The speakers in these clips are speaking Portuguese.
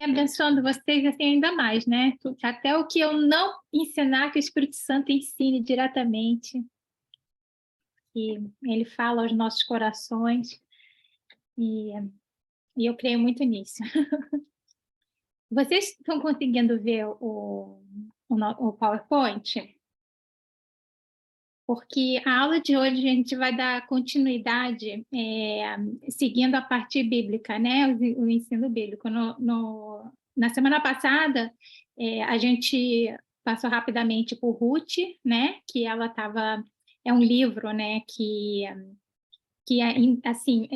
abençoando vocês assim ainda mais, né? Até o que eu não ensinar, que o Espírito Santo ensine diretamente, que ele fala aos nossos corações, e, e eu creio muito nisso. Vocês estão conseguindo ver o PowerPoint? Porque a aula de hoje a gente vai dar continuidade seguindo a parte bíblica, né? O ensino bíblico. Na semana passada, a gente passou rapidamente por Ruth, né? Que ela estava... É um livro, né? Que assim,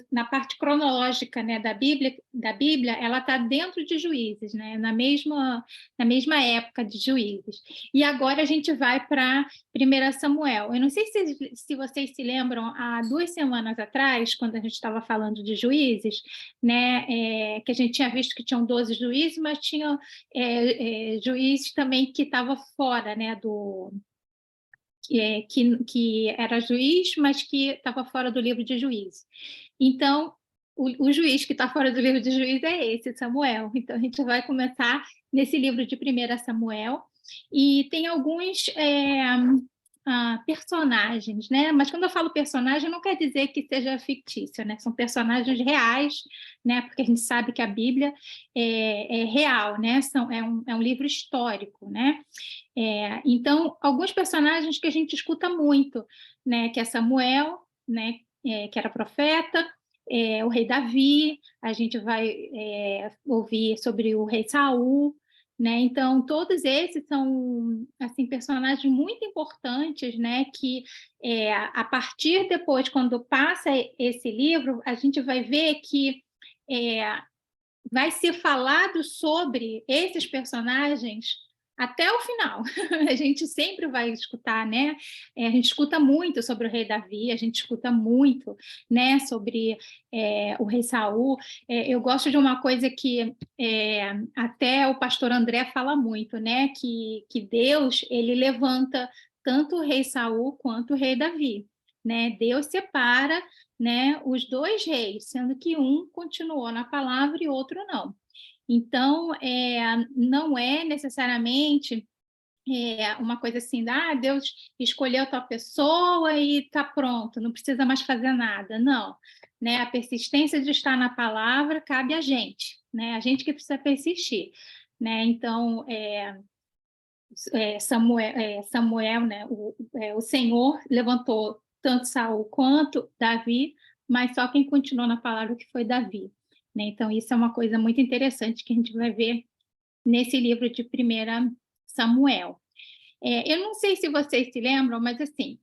na parte cronológica, né, da Bíblia, ela está dentro de Juízes, né, na mesma época de Juízes. E agora a gente vai para 1 Samuel. Eu não sei se vocês se lembram, há 2 semanas atrás, quando a gente estava falando de Juízes, né, que a gente tinha visto que tinham 12 juízes, mas tinha juízes também que estavam fora, né, que era juiz, mas que estava fora do livro de Juízes. Então, o juiz que está fora do livro de Juízes é esse, Samuel. Então, a gente vai começar nesse livro de 1 Samuel, e tem alguns personagens, né? Mas quando eu falo personagem, não quer dizer que seja fictício, né? São personagens reais, né? Porque a gente sabe que a Bíblia é real, né? É um livro histórico, né? Então, alguns personagens que a gente escuta muito, né, que é Samuel, né, que era profeta, o rei Davi, a gente vai ouvir sobre o rei Saul, né? Então, todos esses são assim personagens muito importantes, né, que a partir depois, quando passa esse livro, a gente vai ver que vai ser falado sobre esses personagens até o final. A gente sempre vai escutar, né? A gente escuta muito sobre o rei Davi, a gente escuta muito, né, sobre o rei Saul. Eu gosto de uma coisa que até o pastor André fala muito, né? Que Deus, ele levanta tanto o rei Saul quanto o rei Davi, né? Deus separa, né, os dois reis, sendo que um continuou na palavra e outro não. Então, não é necessariamente uma coisa assim, Deus escolheu tal pessoa e está pronto, não precisa mais fazer nada. Não, né? A persistência de estar na palavra cabe a gente, né? A gente que precisa persistir, né? Então, Samuel, né? O Senhor levantou tanto Saul quanto Davi, mas só quem continuou na palavra que foi Davi, né? Então, isso é uma coisa muito interessante que a gente vai ver nesse livro de 1 Samuel. Eu não sei se vocês se lembram, mas assim,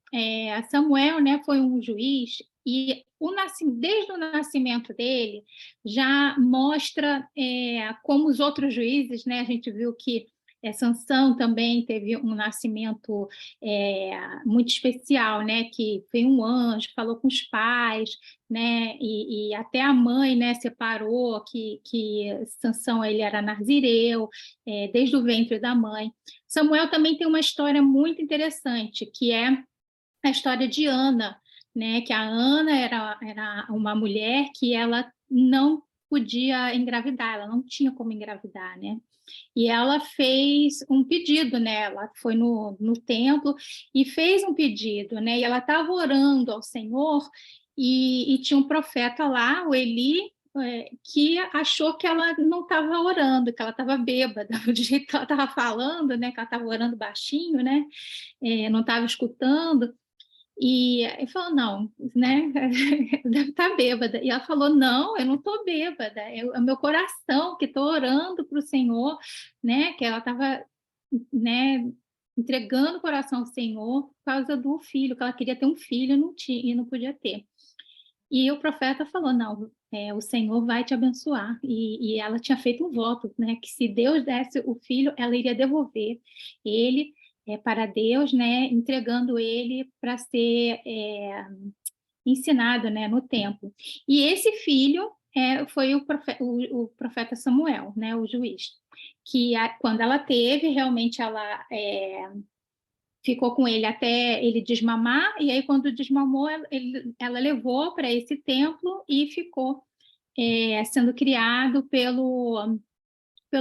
Samuel, né, foi um juiz, e desde o nascimento dele já mostra como os outros juízes, né, a gente viu que Sansão também teve um nascimento muito especial, né, que veio um anjo, falou com os pais, né, e até a mãe, né, separou que Sansão ele era nazireu, desde o ventre da mãe. Samuel também tem uma história muito interessante, que é a história de Ana, né? Que a Ana era uma mulher que ela não podia engravidar, ela não tinha como engravidar, né? E ela fez um pedido, né? Ela foi no templo e fez um pedido, né? E ela estava orando ao Senhor, e tinha um profeta lá, o Eli, que achou que ela não estava orando, que ela estava bêbada, do jeito que ela estava falando, né? Que ela estava orando baixinho, né? Não estava escutando. E ele falou, não, né? Deve estar bêbada. E ela falou, não, eu não estou bêbada, é o meu coração que estou orando para o Senhor, né? Que ela estava, né, entregando o coração ao Senhor por causa do filho, que ela queria ter um filho e não tinha, e não podia ter. E o profeta falou, não, o Senhor vai te abençoar. E ela tinha feito um voto, né, que se Deus desse o filho, ela iria devolver ele para Deus, né, entregando ele para ser ensinado, né, no templo. E esse filho foi o profeta Samuel, né, o juiz, que quando ela teve, realmente ela ficou com ele até ele desmamar, e aí quando desmamou, ela levou para esse templo e ficou sendo criado pelo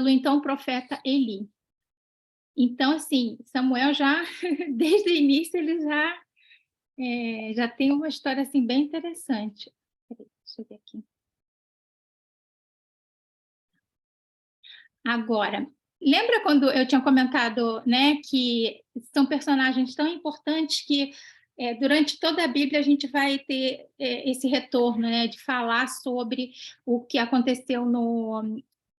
então profeta Eli. Então, assim, Samuel já, desde o início, ele já tem uma história assim, bem interessante. Peraí, deixa eu ver aqui. Agora, lembra quando eu tinha comentado, né, que são personagens tão importantes que durante toda a Bíblia a gente vai ter esse retorno, né, de falar sobre o que aconteceu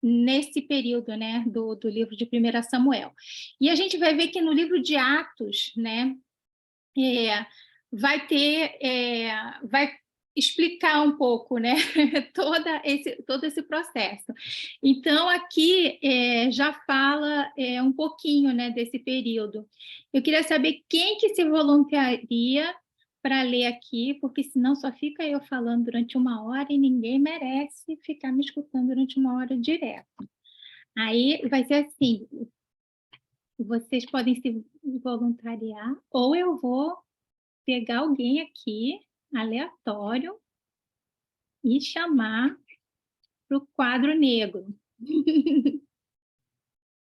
nesse período, né, do livro de 1 Samuel. E a gente vai ver que no livro de Atos, né, vai explicar um pouco, né, todo esse processo. Então, aqui já fala um pouquinho, né, desse período. Eu queria saber quem que se voluntaria para ler aqui, porque senão só fica eu falando durante 1 hora e ninguém merece ficar me escutando durante 1 hora direto. Aí vai ser assim, vocês podem se voluntariar, ou eu vou pegar alguém aqui, aleatório, e chamar para o quadro negro.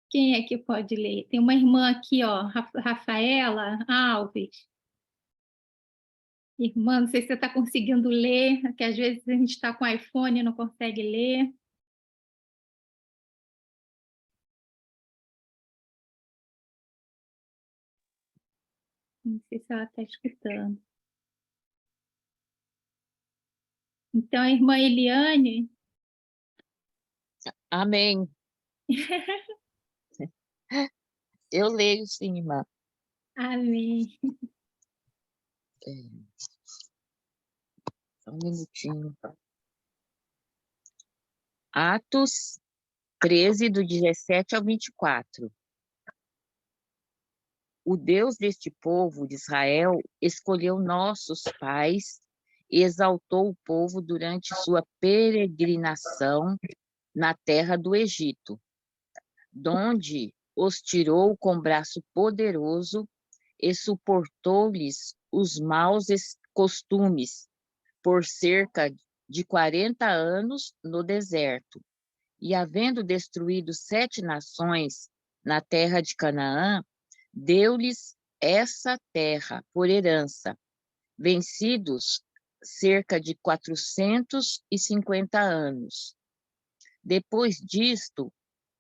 Quem é que pode ler? Tem uma irmã aqui, ó, Rafaela Alves. Irmã, não sei se você está conseguindo ler, porque às vezes a gente está com iPhone e não consegue ler. Não sei se ela está escutando. Então, a irmã Eliane. Amém. Eu leio sim, irmã. Amém. Só um minutinho. Atos 13, do 17 ao 24. O Deus deste povo de Israel escolheu nossos pais e exaltou o povo durante sua peregrinação na terra do Egito, donde os tirou com braço poderoso e suportou-lhes os maus costumes por cerca de 40 anos no deserto. E havendo destruído 7 nações na terra de Canaã, deu-lhes essa terra por herança, vencidos cerca de 450 anos. Depois disto,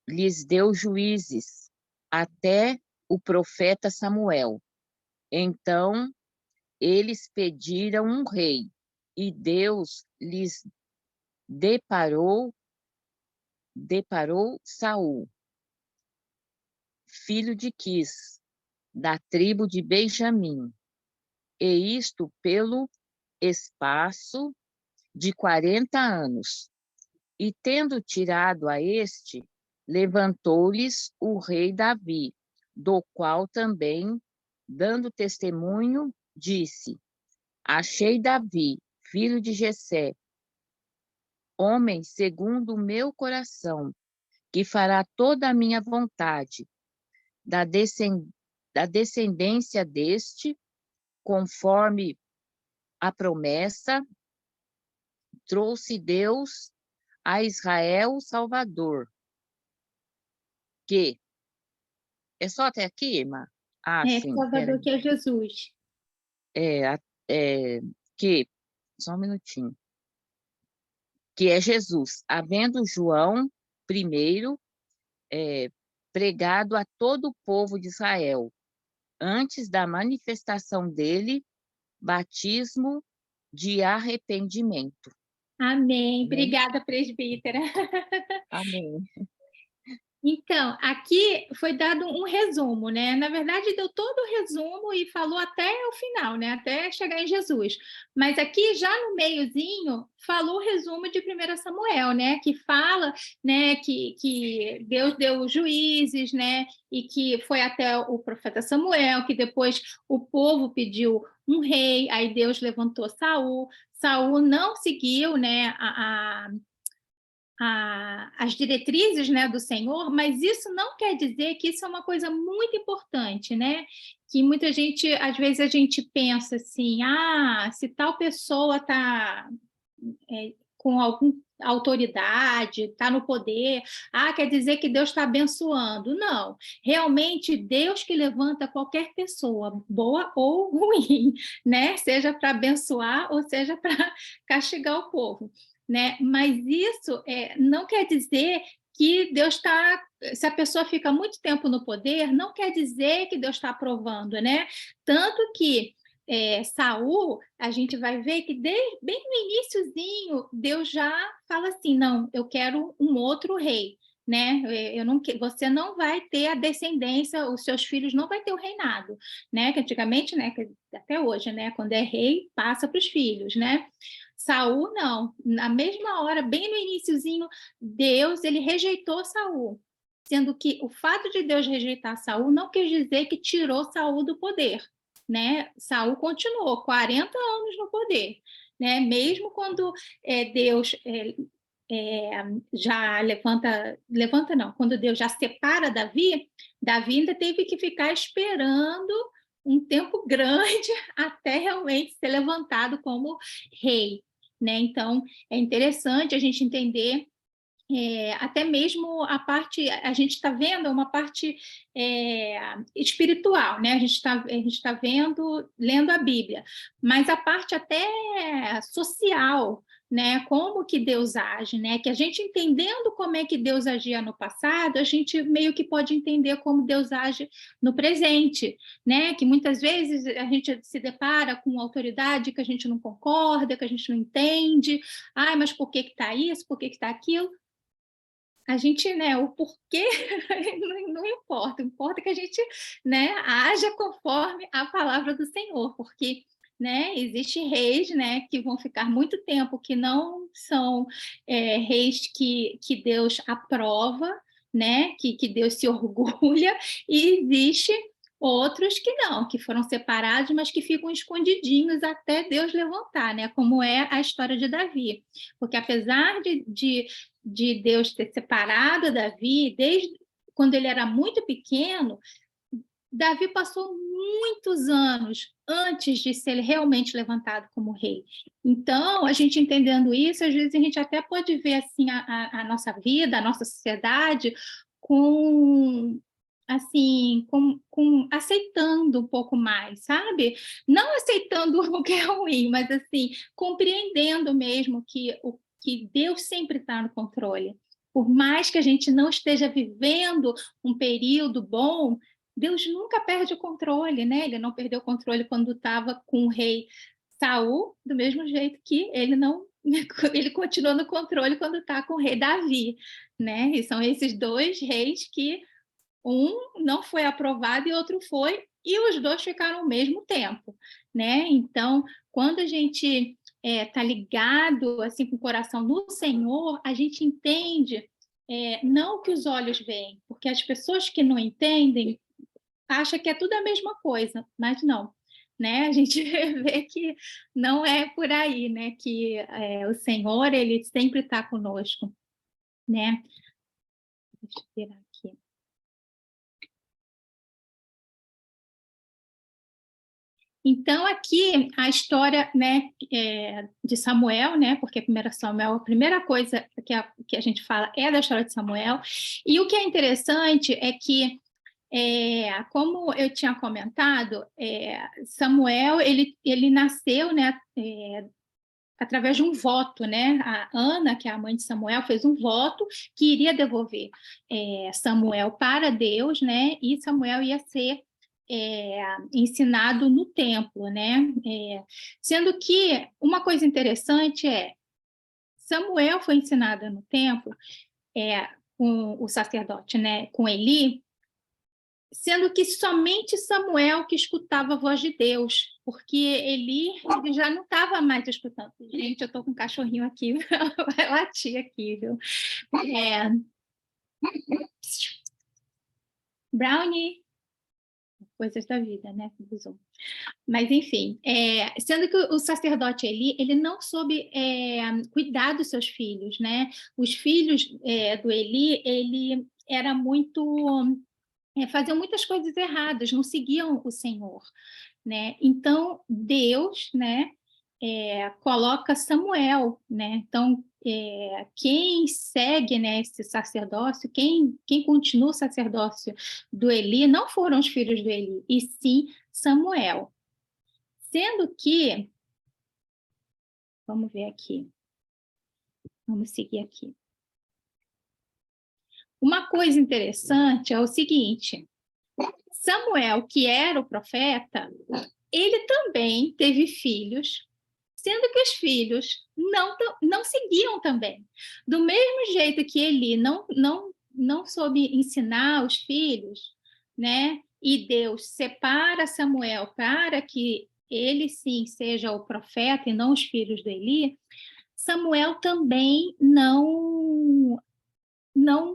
lhes deu juízes, até o profeta Samuel. Então, eles pediram um rei, e Deus lhes deparou Saul, filho de Quis, da tribo de Benjamim, e isto pelo espaço de 40 anos. E tendo tirado a este, levantou-lhes o rei Davi, do qual também, dando testemunho, disse: Achei Davi, filho de Jessé, homem segundo o meu coração, que fará toda a minha vontade, da descendência deste, conforme a promessa, trouxe Deus a Israel o Salvador. Que? É só até aqui, irmã? Ah, sim, Salvador, que é Jesus. Só um minutinho. Que é Jesus, havendo João primeiro pregado a todo o povo de Israel, antes da manifestação dele, batismo de arrependimento. Amém. Obrigada, presbítera. Amém. Então, aqui foi dado um resumo, né? Na verdade, deu todo o resumo e falou até o final, né? Até chegar em Jesus. Mas aqui, já no meiozinho, falou o resumo de 1 Samuel, né? Que fala, né, que Deus deu os juízes, né? E que foi até o profeta Samuel, que depois o povo pediu um rei, aí Deus levantou Saul. Saul não seguiu, né, as diretrizes, né, do Senhor, mas isso não quer dizer que isso é uma coisa muito importante, né? Que muita gente, às vezes a gente pensa assim, se tal pessoa está com algum autoridade, está no poder, quer dizer que Deus está abençoando. Não, realmente Deus que levanta qualquer pessoa, boa ou ruim, né? Seja para abençoar ou seja para castigar o povo, né? Mas isso não quer dizer que Deus está... Se a pessoa fica muito tempo no poder, não quer dizer que Deus está aprovando, né? Tanto que Saul, a gente vai ver que bem no iniciozinho, Deus já fala assim, não, eu quero um outro rei, né? Você não vai ter a descendência, os seus filhos não vai ter o reinado, né? Que antigamente, né? Até hoje, né? Quando é rei, passa para os filhos, né? Saul, não. Na mesma hora, bem no iniciozinho, Deus, ele rejeitou Saul, sendo que o fato de Deus rejeitar Saul não quer dizer que tirou Saul do poder, né? Saul continuou 40 anos no poder, né? Mesmo quando Deus já levanta não, quando Deus já separa Davi ainda teve que ficar esperando um tempo grande até realmente ser levantado como rei, né? Então, é interessante a gente entender até mesmo a parte, a gente está vendo uma parte espiritual, né? A gente tá vendo, lendo a Bíblia, mas a parte até social, né? Como que Deus age, né? Que a gente entendendo como é que Deus agia no passado, a gente meio que pode entender como Deus age no presente, né? Que muitas vezes a gente se depara com autoridade que a gente não concorda, que a gente não entende, mas por que está isso, por que está aquilo? A gente, né, o porquê não importa, importa que a gente, né, haja conforme a palavra do Senhor, porque, né, existem reis, né, que vão ficar muito tempo, que não são reis que Deus aprova, né, que Deus se orgulha, e existe outros que não, que foram separados, mas que ficam escondidinhos até Deus levantar, né, como é a história de Davi, porque apesar de Deus ter separado Davi, desde quando ele era muito pequeno, Davi passou muitos anos antes de ser realmente levantado como rei. Então, a gente entendendo isso, às vezes a gente até pode ver assim a nossa vida, a nossa sociedade com assim, aceitando um pouco mais, sabe? Não aceitando o que é ruim, mas assim, compreendendo mesmo que Deus sempre está no controle. Por mais que a gente não esteja vivendo um período bom, Deus nunca perde o controle, né? Ele não perdeu o controle quando estava com o rei Saul, do mesmo jeito que ele não ele continua no controle quando está com o rei Davi, né? E são esses dois reis que um não foi aprovado e outro foi, e os dois ficaram ao mesmo tempo, né? Então, quando a gente está ligado assim com o coração no Senhor, a gente entende não o que os olhos veem, porque as pessoas que não entendem acham que é tudo a mesma coisa, mas não. Né? A gente vê que não é por aí, né? Que o Senhor ele sempre está conosco, né? Deixa eu virar aqui. Então, aqui a história, né, de Samuel, né, porque 1 Samuel, a primeira coisa que a gente fala é da história de Samuel, e o que é interessante é que, como eu tinha comentado, Samuel, ele nasceu, né, através de um voto, né? A Ana, que é a mãe de Samuel, fez um voto que iria devolver Samuel para Deus, né? E Samuel ia ser ensinado no templo, né? Sendo que uma coisa interessante Samuel foi ensinado no templo com o sacerdote, né? Com Eli, sendo que somente Samuel que escutava a voz de Deus, porque ele já não estava mais escutando. Gente, eu estou com um cachorrinho aqui, vai latir aqui, viu? Brownie, coisas da vida, né? Mas, enfim, sendo que o sacerdote Eli, ele não soube cuidar dos seus filhos, né? Os filhos do Eli, ele era muito... faziam muitas coisas erradas, não seguiam o Senhor, né? Então, Deus, né, coloca Samuel, né? Então, quem segue, né, esse sacerdócio, quem continua o sacerdócio do Eli, não foram os filhos do Eli, e sim Samuel. Sendo que, vamos ver aqui, vamos seguir aqui. Uma coisa interessante é o seguinte: Samuel, que era o profeta, ele também teve filhos, sendo que os filhos não seguiam também. Do mesmo jeito que Eli não soube ensinar os filhos, né? E Deus separa Samuel para que ele sim seja o profeta e não os filhos de Eli, Samuel também não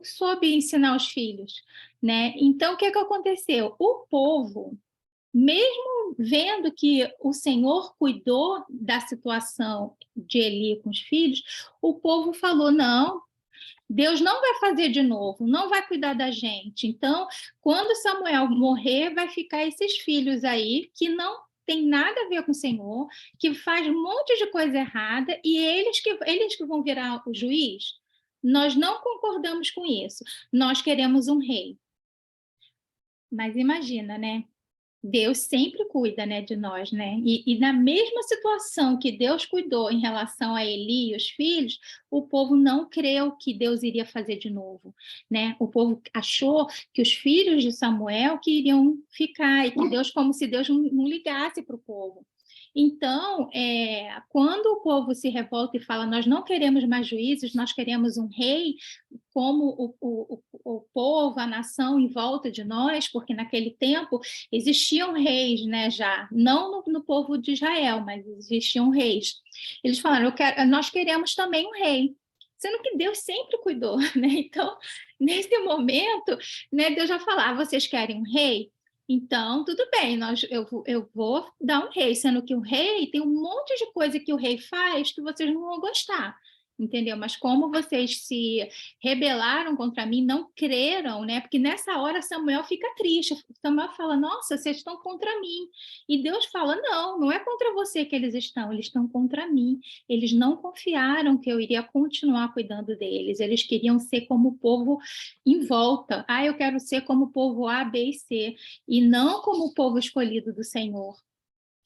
soube ensinar os filhos, né? Então, o que aconteceu? O povo, mesmo vendo que o Senhor cuidou da situação de Eli com os filhos, o povo falou: não, Deus não vai fazer de novo, não vai cuidar da gente. Então, quando Samuel morrer, vai ficar esses filhos aí que não tem nada a ver com o Senhor, que faz um monte de coisa errada, e eles que vão virar o juiz. Nós não concordamos com isso. Nós queremos um rei. Mas imagina, né? Deus sempre cuida, né, de nós, né? E na mesma situação que Deus cuidou em relação a Eli e os filhos, o povo não creu que Deus iria fazer de novo, né? O povo achou que os filhos de Samuel que iriam ficar, e que Deus, como se Deus não ligasse para o povo. Então, quando o povo se revolta e fala: nós não queremos mais juízes, nós queremos um rei, como o povo, a nação em volta de nós, porque naquele tempo existiam reis, né, já, não no povo de Israel, mas existiam reis. Eles falaram: nós queremos também um rei, sendo que Deus sempre cuidou, né? Então, nesse momento, né, Deus já falava: vocês querem um rei? Então, tudo bem, eu vou dar um rei, sendo que o rei tem um monte de coisa que o rei faz que vocês não vão gostar, entendeu? Mas como vocês se rebelaram contra mim, não creram, né? Porque nessa hora Samuel fica triste. Samuel fala: nossa, vocês estão contra mim. E Deus fala: não, não é contra você que eles estão contra mim. Eles não confiaram que eu iria continuar cuidando deles. Eles queriam ser como o povo em volta. Ah, eu quero ser como o povo A, B e C, e não como o povo escolhido do Senhor.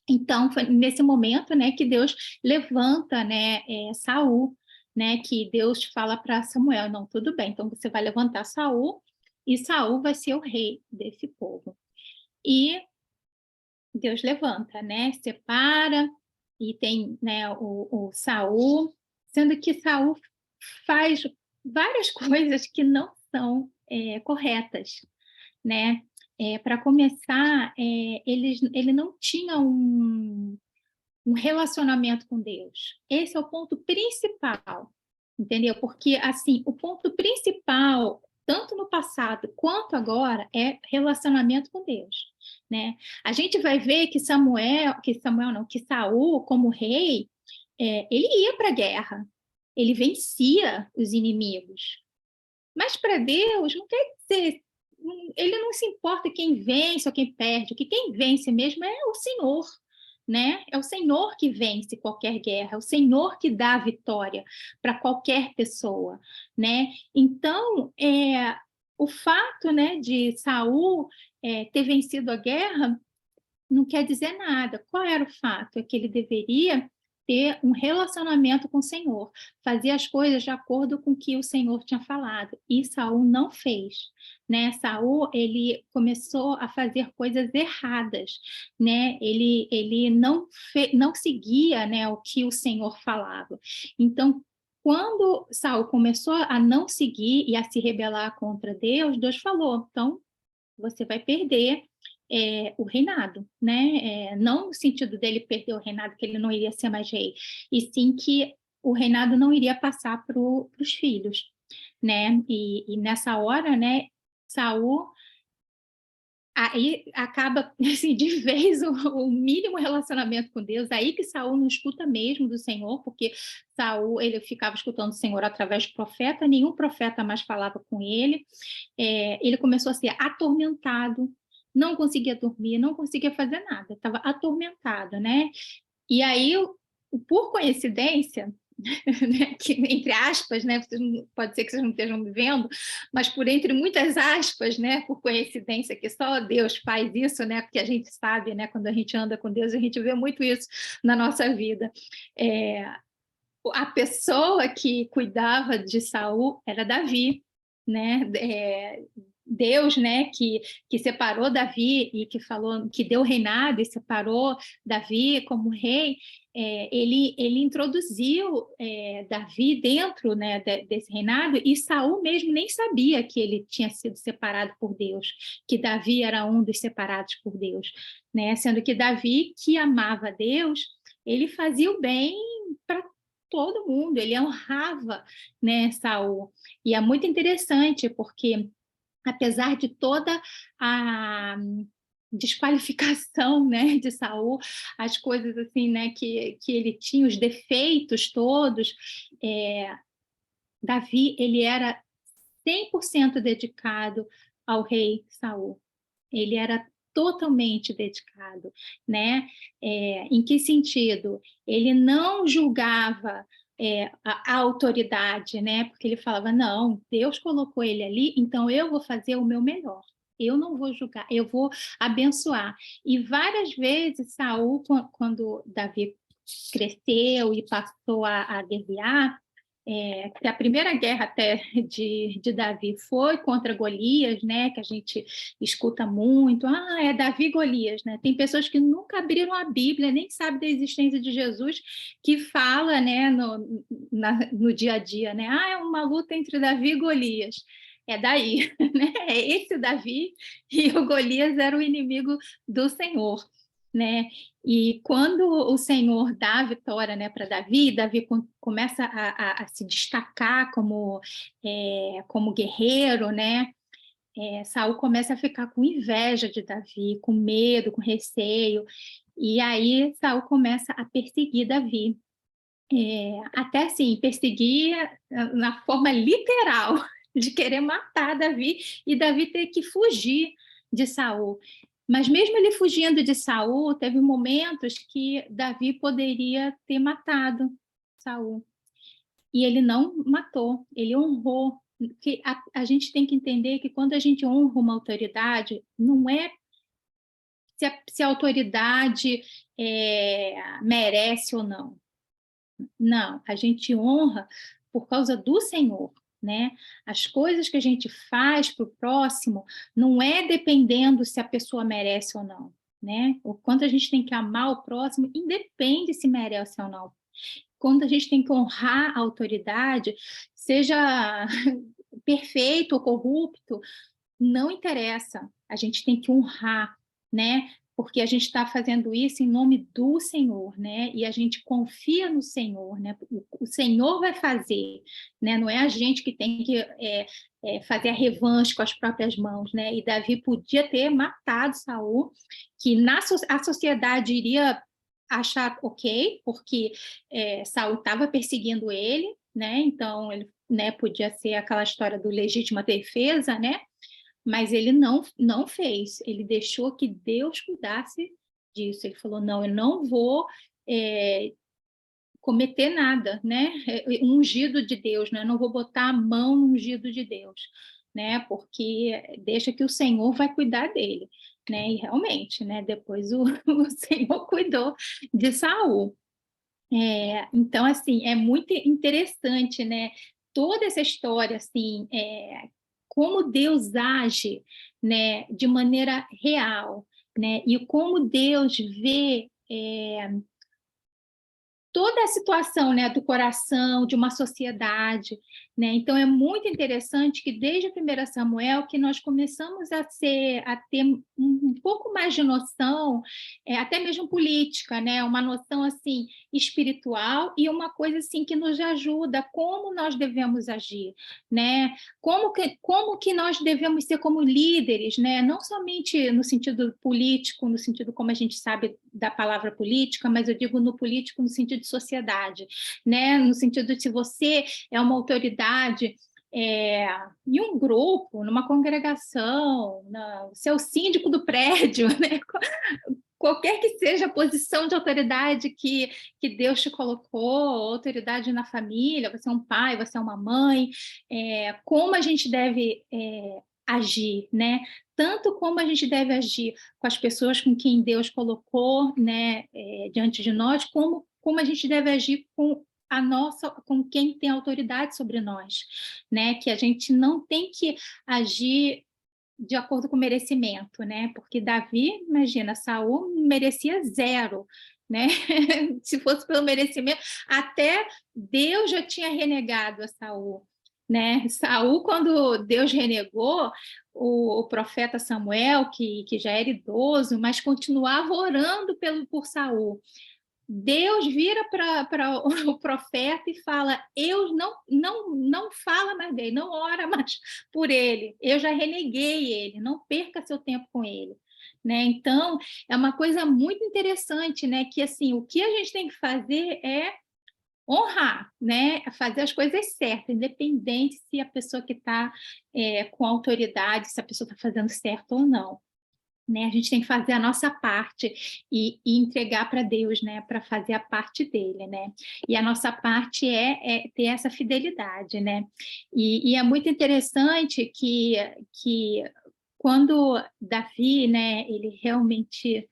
Então, foi nesse momento, né, que Deus levanta, né, Saul, né, que Deus fala para Samuel: não, tudo bem, então você vai levantar Saul, e Saul vai ser o rei desse povo. E Deus levanta, né, separa, e tem, né, o Saul, sendo que Saul faz várias coisas que não são corretas, né? Para começar, ele não tinha um relacionamento com Deus. Esse é o ponto principal, entendeu? Porque, assim, o ponto principal, tanto no passado quanto agora, é relacionamento com Deus, né? A gente vai ver que que Saul, como rei, ele ia para a guerra, ele vencia os inimigos. Mas para Deus não quer dizer, ele não se importa quem vence ou quem perde, o que quem vence mesmo é o Senhor, né? É o Senhor que vence qualquer guerra, é o Senhor que dá a vitória para qualquer pessoa, né? Então, o fato, né, de Saul ter vencido a guerra não quer dizer nada. Qual era o fato? É que ele deveria ter um relacionamento com o Senhor, fazer as coisas de acordo com o que o Senhor tinha falado. E Saul não fez, né? Saul, ele começou a fazer coisas erradas, né? Ele não seguia, né, o que o Senhor falava. Então, quando Saul começou a não seguir e a se rebelar contra Deus, Deus falou: então você vai perder o reinado, né? Não no sentido dele perder o reinado, que ele não iria ser mais rei, e sim que o reinado não iria passar para os filhos, né? E nessa hora, né, Saul aí acaba assim, de vez o mínimo relacionamento com Deus, aí que Saul não escuta mesmo do Senhor, porque Saul ele ficava escutando o Senhor através do profeta, nenhum profeta mais falava com ele, ele começou a ser atormentado, não conseguia dormir, não conseguia fazer nada, estava atormentado, né? E aí, por coincidência, né, que, entre aspas, né, pode ser que vocês não estejam me vendo, mas por entre muitas aspas, né, por coincidência que só Deus faz isso, né, porque a gente sabe, né, quando a gente anda com Deus, a gente vê muito isso na nossa vida. A pessoa que cuidava de Saul era Davi, né? Deus, né, que separou Davi e que falou, que deu reinado e separou Davi como rei, ele introduziu Davi dentro, né, desse reinado, e Saul mesmo nem sabia que ele tinha sido separado por Deus, que Davi era um dos separados por Deus, né? Sendo que Davi, que amava Deus, ele fazia o bem para todo mundo, ele honrava, né, Saul. E é muito interessante porque, apesar de toda a desqualificação, né, de Saul, as coisas assim, né, que ele tinha, os defeitos todos, Davi, ele era 100% dedicado ao rei Saul. Ele era totalmente dedicado, né? Em que sentido? Ele não julgava a autoridade, né? Porque ele falava, não, Deus colocou ele ali, então eu vou fazer o meu melhor. Eu não vou julgar, eu vou abençoar. E várias vezes Saul, quando Davi cresceu e passou a guerrear, que a primeira guerra até de Davi foi contra Golias, né? Que a gente escuta muito, é Davi e Golias, né? Tem pessoas que nunca abriram a Bíblia, nem sabem da existência de Jesus, que fala, né, no dia a dia, né? É uma luta entre Davi e Golias. É daí, né? É esse Davi, e o Golias era o inimigo do Senhor, né? E quando o Senhor dá a vitória, né, para Davi, Davi começa a se destacar como guerreiro, né? Saul começa a ficar com inveja de Davi, com medo, com receio, e aí Saul começa a perseguir Davi. Até assim, perseguir na forma literal, de querer matar Davi, e Davi ter que fugir de Saul. Mas mesmo ele fugindo de Saul, teve momentos que Davi poderia ter matado Saul. E ele não matou, ele honrou. Que a gente tem que entender que quando a gente honra uma autoridade, não é se a autoridade merece ou não. Não, a gente honra por causa do Senhor, né? As coisas que a gente faz para o próximo não é dependendo se a pessoa merece ou não, né? O quanto a gente tem que amar o próximo, independe se merece ou não. Quando a gente tem que honrar a autoridade, seja perfeito ou corrupto, não interessa. A gente tem que honrar, né? Porque a gente está fazendo isso em nome do Senhor, né? E a gente confia no Senhor, né? O Senhor vai fazer, né? Não é a gente que tem que fazer a revanche com as próprias mãos, né? E Davi podia ter matado Saul, que a sociedade iria achar ok, porque Saul estava perseguindo ele, né? Então ele, né, podia ser aquela história do legítima defesa, né? Mas ele não fez, ele deixou que Deus cuidasse disso. Ele falou, não, eu não vou cometer nada, né? Ungido de Deus, né? Eu não vou botar a mão no ungido de Deus, né? Porque deixa que o Senhor vai cuidar dele, né? E realmente, né? Depois o Senhor cuidou de Saul. Então, assim, é muito interessante, né? Toda essa história, assim, como Deus age, né, de maneira real, né, e como Deus vê toda a situação, né, do coração, de uma sociedade, né? Então é muito interessante que desde o 1 Samuel que nós começamos a ter um pouco mais de noção, até mesmo política, né? Uma noção assim espiritual e uma coisa assim que nos ajuda como nós devemos agir, né? Como que nós devemos ser como líderes, né? Não somente no sentido político, no sentido como a gente sabe da palavra política, mas eu digo no político no sentido de sociedade, né? No sentido de se você é uma autoridade em um grupo, numa congregação, seu síndico do prédio, né? qualquer que seja a posição de autoridade que Deus te colocou, autoridade na família, você é um pai, você é uma mãe, como a gente deve agir, né? Tanto como a gente deve agir com as pessoas com quem Deus colocou, né, diante de nós, como a gente deve agir com quem tem autoridade sobre nós, né? Que a gente não tem que agir de acordo com o merecimento, né? Porque Davi, imagina, Saul merecia 0, né? Se fosse pelo merecimento, até Deus já tinha renegado a Saul, né? Saul, quando Deus renegou, o profeta Samuel, que já era idoso, mas continuava orando por Saul. Deus vira para o profeta e fala: eu não fala mais dele, não ora mais por ele, eu já reneguei ele, não perca seu tempo com ele. Né? Então, é uma coisa muito interessante, né? Que assim, o que a gente tem que fazer é honrar, né? Fazer as coisas certas, independente se a pessoa que está com autoridade, se a pessoa está fazendo certo ou não. Né? A gente tem que fazer a nossa parte e entregar para Deus, né? Para fazer a parte dele, né? E a nossa parte é ter essa fidelidade, né? E é muito interessante que quando Davi, né? Ele realmente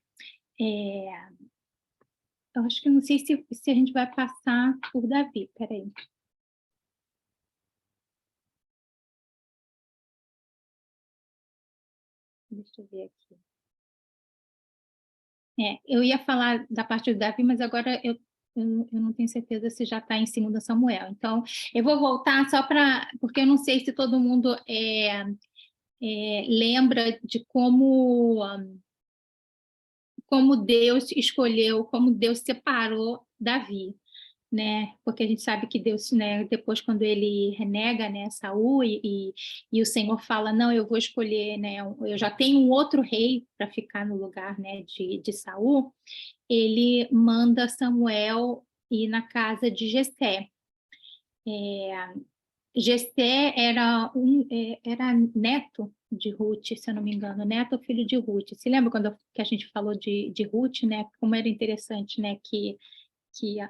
eu acho que não sei se a gente vai passar por Davi, peraí. Deixa eu ver aqui. Eu ia falar da parte do Davi, mas agora eu não tenho certeza se já está em 2 Samuel. Então, eu vou voltar só porque eu não sei se todo mundo lembra de como Deus escolheu, como Deus separou Davi. Né? Porque a gente sabe que Deus, né, depois quando ele renega, né, Saul e o Senhor fala, não, eu vou escolher, né, eu já tenho um outro rei para ficar no lugar, né, de Saul, ele manda Samuel ir na casa de Jessé. Jessé era neto de Ruth, se eu não me engano, neto ou filho de Ruth. Se lembra que a gente falou de Ruth, né? Como era interessante, né? Que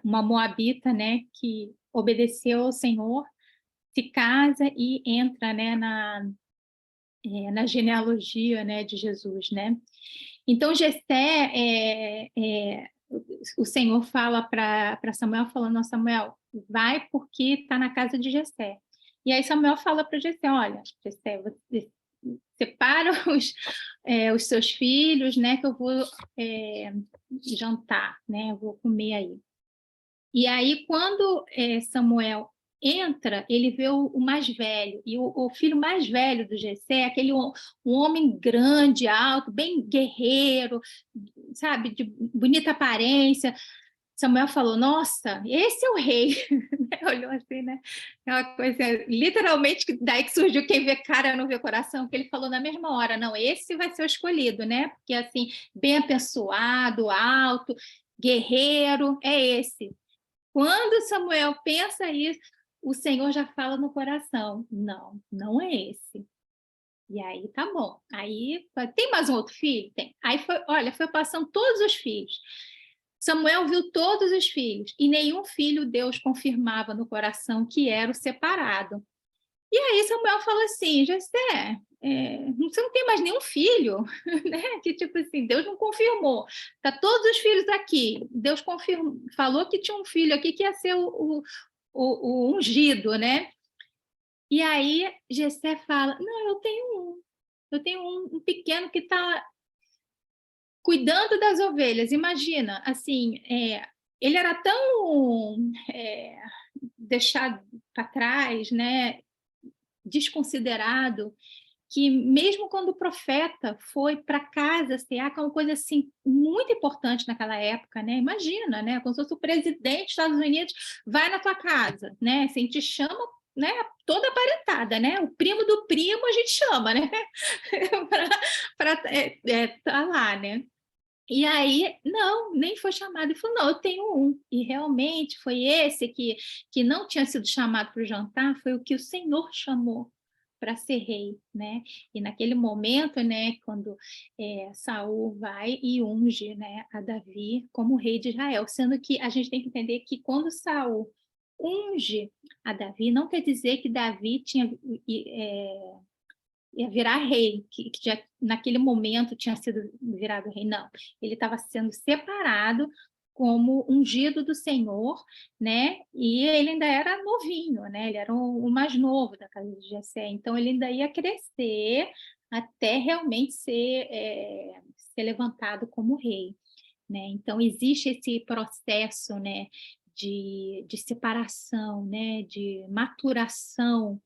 uma moabita, né, que obedeceu ao Senhor, se casa e entra, né, na genealogia, né, de Jesus, né? Então, Jessé, o Senhor fala para Samuel, falando, Samuel, vai porque está na casa de Jessé. E aí Samuel fala para Jessé, olha, Jessé, você separa os seus filhos, né, que eu vou jantar, né, eu vou comer aí. E aí, quando Samuel entra, ele vê o mais velho, e o filho mais velho do Jessé, aquele um homem grande, alto, bem guerreiro, sabe, de bonita aparência. Samuel falou, nossa, esse é o rei. Olhou assim, né? Aquela coisa, literalmente, daí que surgiu quem vê cara não vê coração, porque ele falou na mesma hora, não, esse vai ser o escolhido, né? Porque, assim, bem apessoado, alto, guerreiro, é esse. Quando Samuel pensa isso, o Senhor já fala no coração, não, não é esse. E aí, tá bom. Aí, tem mais um outro filho? Tem. Aí, foi passando todos os filhos. Samuel viu todos os filhos, e nenhum filho Deus confirmava no coração que era o separado. E aí Samuel fala assim, Jessé, você não tem mais nenhum filho, né? Que tipo assim, Deus não confirmou. Tá todos os filhos aqui. Deus falou que tinha um filho aqui que ia ser o ungido, né? E aí Jessé fala, não, eu tenho um pequeno que está cuidando das ovelhas. Imagina, assim, ele era tão deixado para trás, né? Desconsiderado, que mesmo quando o profeta foi para casa cear, que é uma coisa assim muito importante naquela época, né? Imagina, né? Como se fosse o presidente dos Estados Unidos vai na tua casa, né? Assim, te chama, né? Toda parentada, né? O primo do primo a gente chama, né? para tá lá, né? E aí, não, nem foi chamado. Ele falou, não, eu tenho um. E realmente foi esse que não tinha sido chamado para o jantar, foi o que o Senhor chamou para ser rei, né? E naquele momento, né, quando Saul vai e unge, né, a Davi como rei de Israel, sendo que a gente tem que entender que quando Saul unge a Davi, não quer dizer que Davi ia virar rei, que já naquele momento tinha sido virado rei, não. Ele estava sendo separado como ungido do Senhor, né? E ele ainda era novinho, né? Ele era o mais novo da casa de Jessé, então ele ainda ia crescer até realmente ser levantado como rei, né? Então existe esse processo, né, de separação, né, de maturação,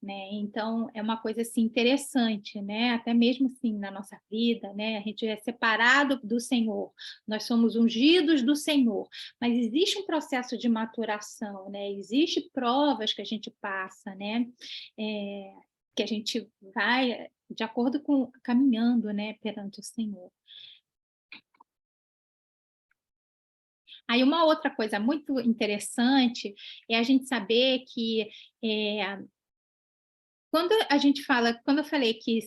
né? Então é uma coisa assim interessante, né? Até mesmo assim na nossa vida, né? A gente é separado do Senhor, nós somos ungidos do Senhor, mas existe um processo de maturação, né? Existe provas que a gente passa, né? Que a gente vai de acordo com caminhando, né, perante o Senhor. Aí uma outra coisa muito interessante é a gente saber que quando a gente fala, quando eu falei que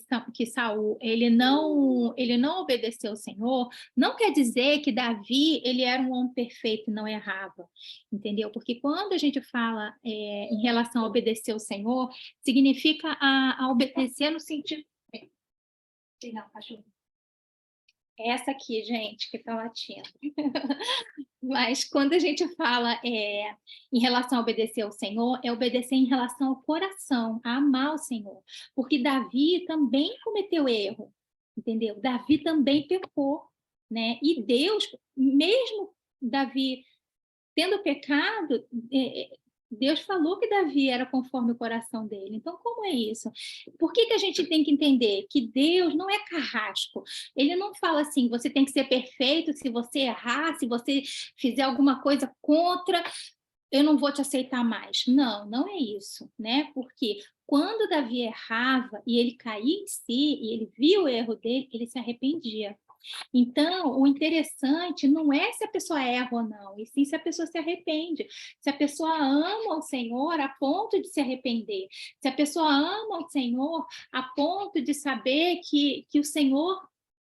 Saul ele não obedeceu ao Senhor, não quer dizer que Davi ele era um homem perfeito e não errava, entendeu? Porque quando a gente fala em relação a obedecer ao Senhor, significa a obedecer no sentido. Não, cachorro. Essa aqui, gente, que está latindo. Mas quando a gente fala em relação a obedecer ao Senhor, é obedecer em relação ao coração, a amar o Senhor. Porque Davi também cometeu erro, entendeu? Davi também pecou, né? E Deus, mesmo Davi tendo pecado, Deus falou que Davi era conforme o coração dele. Então, como é isso? Por que a gente tem que entender que Deus não é carrasco? Ele não fala assim, você tem que ser perfeito, se você errar, se você fizer alguma coisa contra, eu não vou te aceitar mais. Não, não é isso, né? Porque quando Davi errava e ele caía em si, e ele via o erro dele, ele se arrependia. Então, o interessante não é se a pessoa erra ou não, e sim se a pessoa se arrepende. Se a pessoa ama o Senhor a ponto de se arrepender. Se a pessoa ama o Senhor a ponto de saber que o Senhor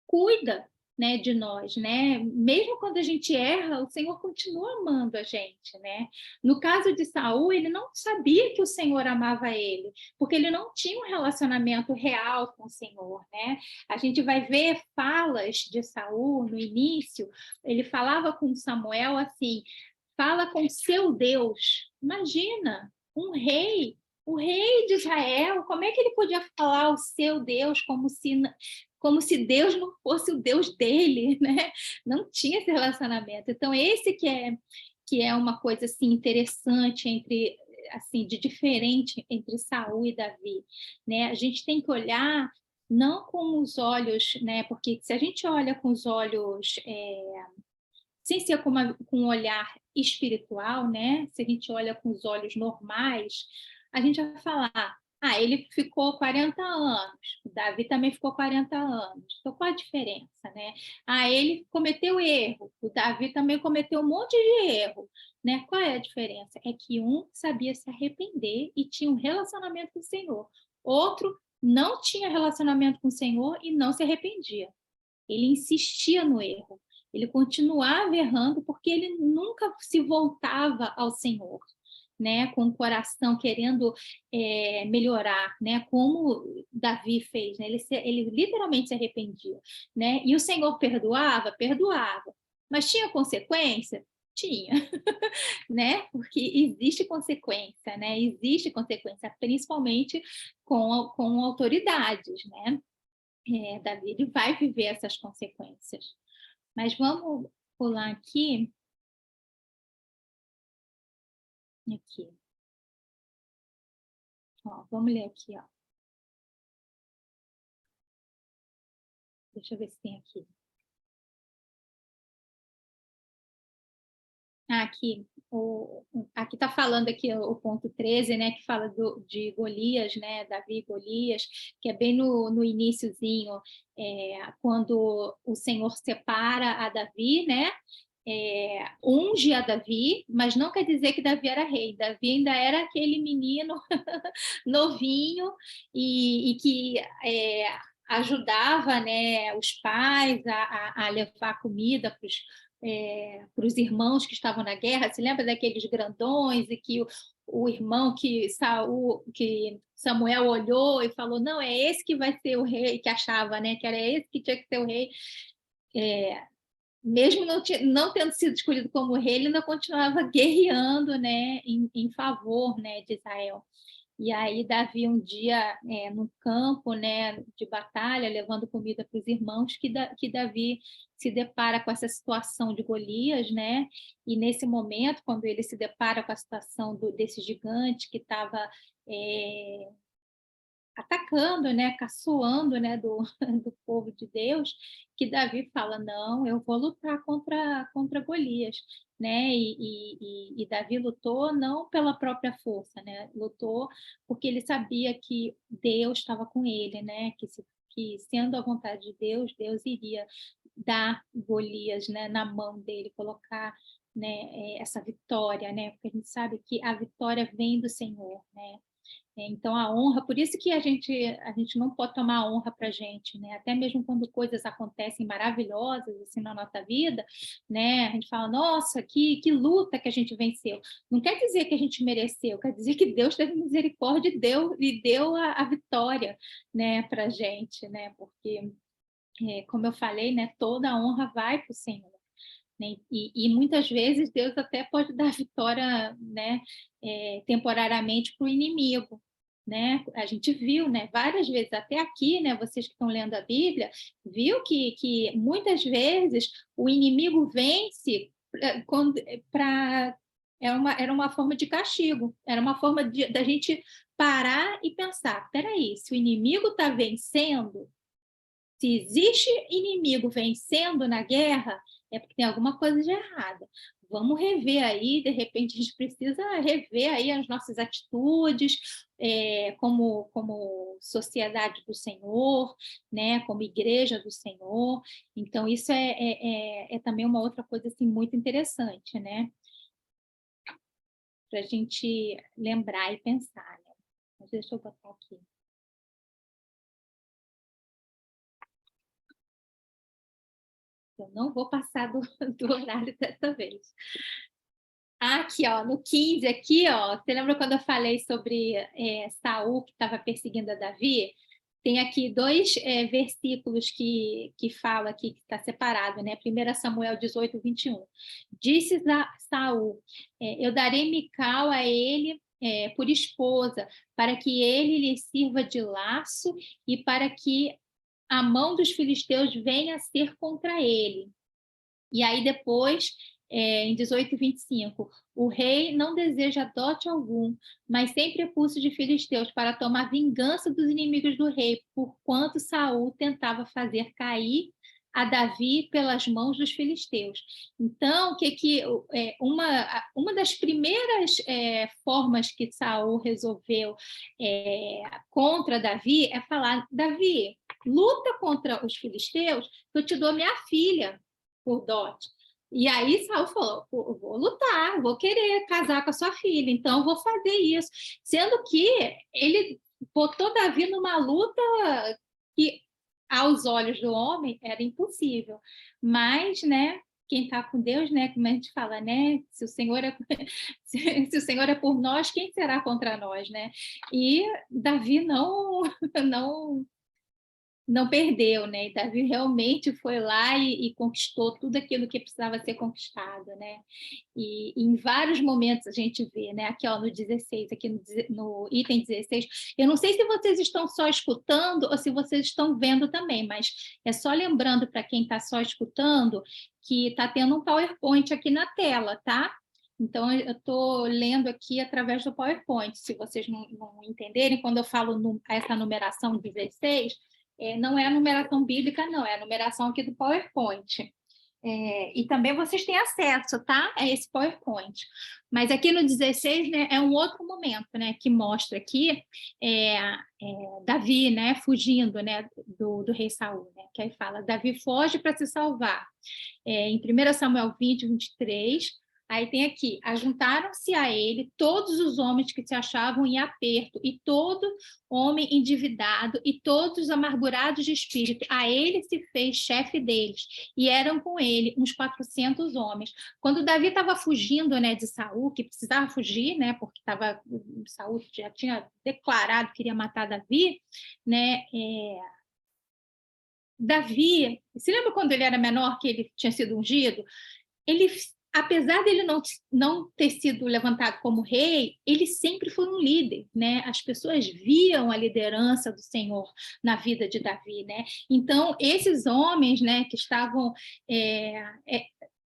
cuida, né, de nós, né? Mesmo quando a gente erra, o Senhor continua amando a gente, né? No caso de Saul, ele não sabia que o Senhor amava ele, porque ele não tinha um relacionamento real com o Senhor, né? A gente vai ver falas de Saul no início, ele falava com Samuel assim: fala com seu Deus. Imagina, o rei de Israel, como é que ele podia falar o seu Deus como se Deus não fosse o Deus dele, né? Não tinha esse relacionamento. Então esse que é uma coisa assim interessante entre assim de diferente entre Saul e Davi, né? A gente tem que olhar não com os olhos, né? Porque se a gente olha com os olhos sem ser com um olhar espiritual, né? Se a gente olha com os olhos normais, a gente vai falar: ah, ele ficou 40 anos, o Davi também ficou 40 anos. Então, qual a diferença, né? Ah, ele cometeu erro, o Davi também cometeu um monte de erro, né? Qual é a diferença? É que um sabia se arrepender e tinha um relacionamento com o Senhor. Outro não tinha relacionamento com o Senhor e não se arrependia. Ele insistia no erro. Ele continuava errando porque ele nunca se voltava ao Senhor, né, com o coração querendo melhorar, né, como Davi fez, né, ele literalmente se arrependia, né, e o Senhor perdoava, mas tinha consequência? Tinha, né, porque existe consequência, principalmente com autoridades, né, Davi ele vai viver essas consequências. Mas vamos pular aqui. Aqui. Ó, vamos ler aqui, ó. Deixa eu ver se tem aqui. Aqui está falando aqui o ponto 13, né, que fala de Golias, né, Davi e Golias, que é bem no iniciozinho, quando o Senhor separa a Davi, né, unge a Davi, mas não quer dizer que Davi era rei. Davi ainda era aquele menino novinho e que ajudava, né, os pais a levar comida para os irmãos que estavam na guerra. Se lembra daqueles grandões e que o irmão que Samuel olhou e falou, não, é esse que vai ser o rei, que achava, né, que era esse que tinha que ser o rei. Mesmo não tendo sido escolhido como rei, ele ainda continuava guerreando, né, em favor, né, de Israel. E aí Davi um dia no campo, né, de batalha, levando comida para os irmãos, que Davi se depara com essa situação de Golias, né? E nesse momento, quando ele se depara com a situação desse gigante que estava atacando, né, caçoando, né, do povo de Deus, que Davi fala, não, eu vou lutar contra Golias, né, e Davi lutou não pela própria força, né, lutou porque ele sabia que Deus estava com ele, né, que sendo a vontade de Deus, Deus iria dar Golias, né, na mão dele, colocar, né, essa vitória, né, porque a gente sabe que a vitória vem do Senhor, né. Então, a honra, por isso que a gente não pode tomar a honra para a gente, né? Até mesmo quando coisas acontecem maravilhosas assim na nossa vida, né? A gente fala, nossa, que luta que a gente venceu. Não quer dizer que a gente mereceu, quer dizer que Deus teve misericórdia e deu a vitória, né, para a gente, né? Porque, como eu falei, né, toda a honra vai para o Senhor. Né? E muitas vezes Deus até pode dar vitória, né, temporariamente para o inimigo, né? A gente viu, né, várias vezes, até aqui, né, vocês que estão lendo a Bíblia, viu que muitas vezes o inimigo vence para era uma forma de castigo, era uma forma da gente parar e pensar, espera aí, se o inimigo está vencendo, se existe inimigo vencendo na guerra, é porque tem alguma coisa de errada. Vamos rever aí, de repente a gente precisa rever aí as nossas atitudes como sociedade do Senhor, né, como igreja do Senhor. Então, isso é também uma outra coisa assim, muito interessante, né? Para a gente lembrar e pensar. Né? Mas deixa eu botar aqui. Eu não vou passar do horário dessa vez. Aqui, ó, no 15, aqui, ó, você lembra quando eu falei sobre Saul, que estava perseguindo a Davi? Tem aqui dois versículos que fala aqui, que está separado, né? 1 Samuel 18, 21. Disse Saul, eu darei Mical a ele por esposa, para que ele lhe sirva de laço e para que a mão dos filisteus venha a ser contra ele. E aí depois, em 18:25, o rei não deseja dote algum, mas sempre é pulso de filisteus para tomar vingança dos inimigos do rei, porquanto Saul tentava fazer cair a Davi pelas mãos dos filisteus. Então, uma das primeiras formas que Saul resolveu contra Davi é falar, Davi, luta contra os filisteus, que eu te dou minha filha por dote. E aí Saul falou, vou lutar, vou querer casar com a sua filha, então vou fazer isso. Sendo que ele botou Davi numa luta que, aos olhos do homem, era impossível. Mas, né, quem está com Deus, né, como a gente fala, né, se o Senhor se o Senhor é por nós, quem será contra nós, né? E Davi não perdeu, né? E Davi realmente foi lá e conquistou tudo aquilo que precisava ser conquistado, né? E em vários momentos a gente vê, né? Aqui, ó, no 16, aqui no item 16, eu não sei se vocês estão só escutando ou se vocês estão vendo também, mas é só lembrando para quem está só escutando que está tendo um PowerPoint aqui na tela, tá? Então, eu estou lendo aqui através do PowerPoint. Se vocês não entenderem, quando eu falo essa numeração 16, não é a numeração bíblica, não, é a numeração aqui do PowerPoint. E também vocês têm acesso, tá? A esse PowerPoint. Mas aqui no 16, né, é um outro momento, né, que mostra aqui Davi, né, fugindo, né, do rei Saul, né? Que aí fala, Davi foge para se salvar. Em 1 Samuel 20, 23, aí tem aqui, ajuntaram-se a ele todos os homens que se achavam em aperto, e todo homem endividado, e todos amargurados de espírito. A ele se fez chefe deles, e eram com ele uns 400 homens. Quando Davi estava fugindo, né, de Saul, que precisava fugir, né, porque Saul já tinha declarado que iria matar Davi, né, Davi, se lembra quando ele era menor, que ele tinha sido ungido? Ele, apesar dele não ter sido levantado como rei, ele sempre foi um líder, né? As pessoas viam a liderança do Senhor na vida de Davi, né? Então, esses homens, né, que estavam...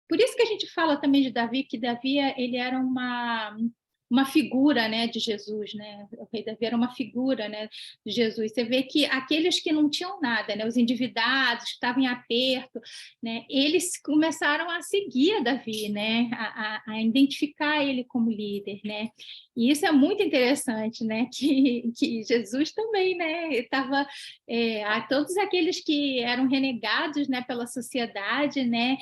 por isso que a gente fala também de Davi, que Davi ele era uma figura, né, de Jesus, né? O rei Davi era uma figura, né, de Jesus. Você vê que aqueles que não tinham nada, né, os endividados, que estavam em aperto, né, eles começaram a seguir Davi, né, a identificar ele como líder, né? E isso é muito interessante, né, que Jesus também, né, estava a todos aqueles que eram renegados, né, pela sociedade, né,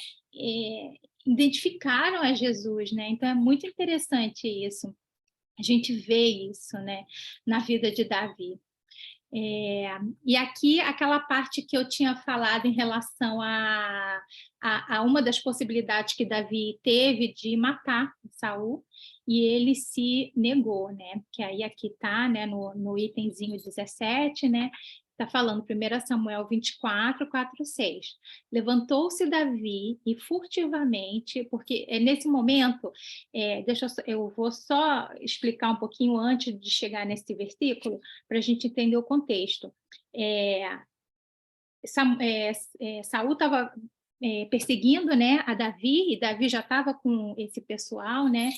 identificaram a Jesus, né? Então é muito interessante isso. A gente vê isso, né, na vida de Davi. E aqui, aquela parte que eu tinha falado em relação a uma das possibilidades que Davi teve de matar Saul, e ele se negou, né? Que aí aqui está, né, no itemzinho 17, né? Está falando 1 Samuel 24, 4, 6. Levantou-se Davi e furtivamente, porque nesse momento, eu vou só explicar um pouquinho antes de chegar nesse versículo, para a gente entender o contexto. Saul estava perseguindo, né, a Davi, e Davi já estava com esse pessoal, né?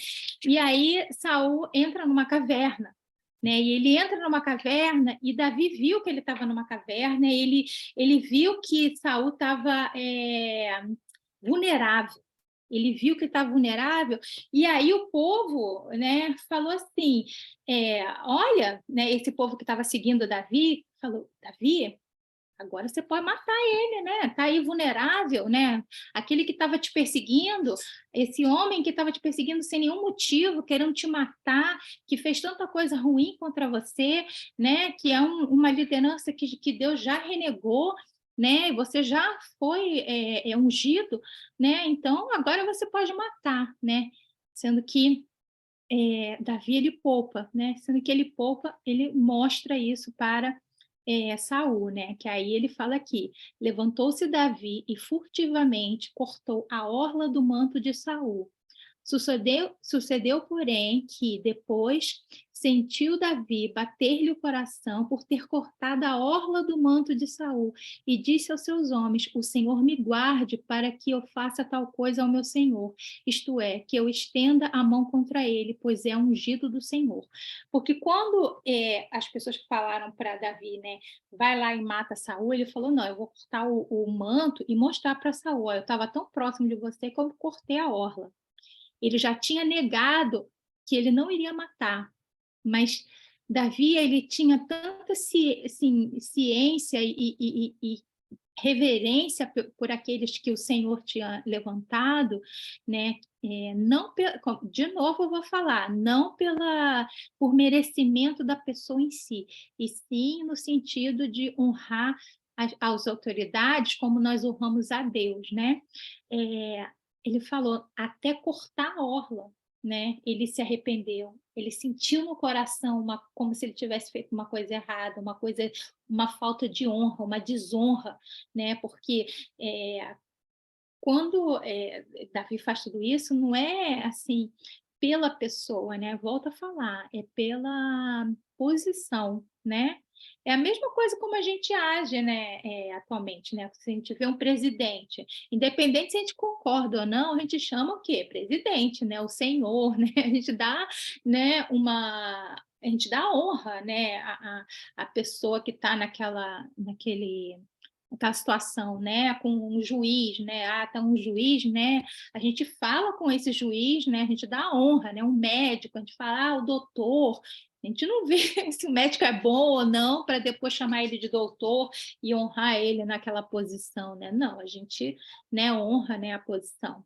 E aí Saul entra numa caverna, né? E ele entra numa caverna e Davi viu que ele estava numa caverna, ele viu que Saul estava vulnerável. Ele viu que estava vulnerável, e aí o povo, né, falou assim, olha, né, esse povo que estava seguindo Davi, falou, Davi, agora você pode matar ele, né? Está aí vulnerável, né? Aquele que estava te perseguindo, esse homem que estava te perseguindo sem nenhum motivo, querendo te matar, que fez tanta coisa ruim contra você, né? Que é uma liderança que Deus já renegou, né? E você já foi ungido, né? Então agora você pode matar, né? Sendo que Davi ele poupa, né? Sendo que ele poupa, ele mostra isso para Saul, né? Que aí ele fala aqui: levantou-se Davi e furtivamente cortou a orla do manto de Saul. Sucedeu, porém, que depois sentiu Davi bater-lhe o coração por ter cortado a orla do manto de Saul, e disse aos seus homens: o Senhor me guarde para que eu faça tal coisa ao meu senhor, isto é, que eu estenda a mão contra ele, pois é ungido do Senhor. Porque quando as pessoas falaram para Davi, né, vai lá e mata Saul, ele falou, não, eu vou cortar o manto e mostrar para Saul, eu estava tão próximo de você que eu cortei a orla. Ele já tinha negado que ele não iria matar, mas Davi ele tinha tanta ciência e reverência por aqueles que o Senhor tinha levantado, né? Não, de novo eu vou falar, não por merecimento da pessoa em si, e sim no sentido de honrar as autoridades como nós honramos a Deus, né? Ele falou até cortar a orla, né? Ele se arrependeu, ele sentiu no coração como se ele tivesse feito uma coisa errada, uma falta de honra, uma desonra, né? Porque quando Davi faz tudo isso, não é assim pela pessoa, né? Volto a falar, é pela posição, né? É a mesma coisa como a gente age, né, atualmente, né? Se a gente vê um presidente, independente se a gente concorda ou não, a gente chama o quê? Presidente, né? O senhor, né? A gente dá, né, a gente dá honra, né, a pessoa que está naquele aquela situação, né, com um juiz, né, tá um juiz, né, a gente fala com esse juiz, né, a gente dá honra, né, um médico, a gente fala, o doutor, a gente não vê se o médico é bom ou não para depois chamar ele de doutor e honrar ele naquela posição, né, não, a gente, né, honra, né, a posição.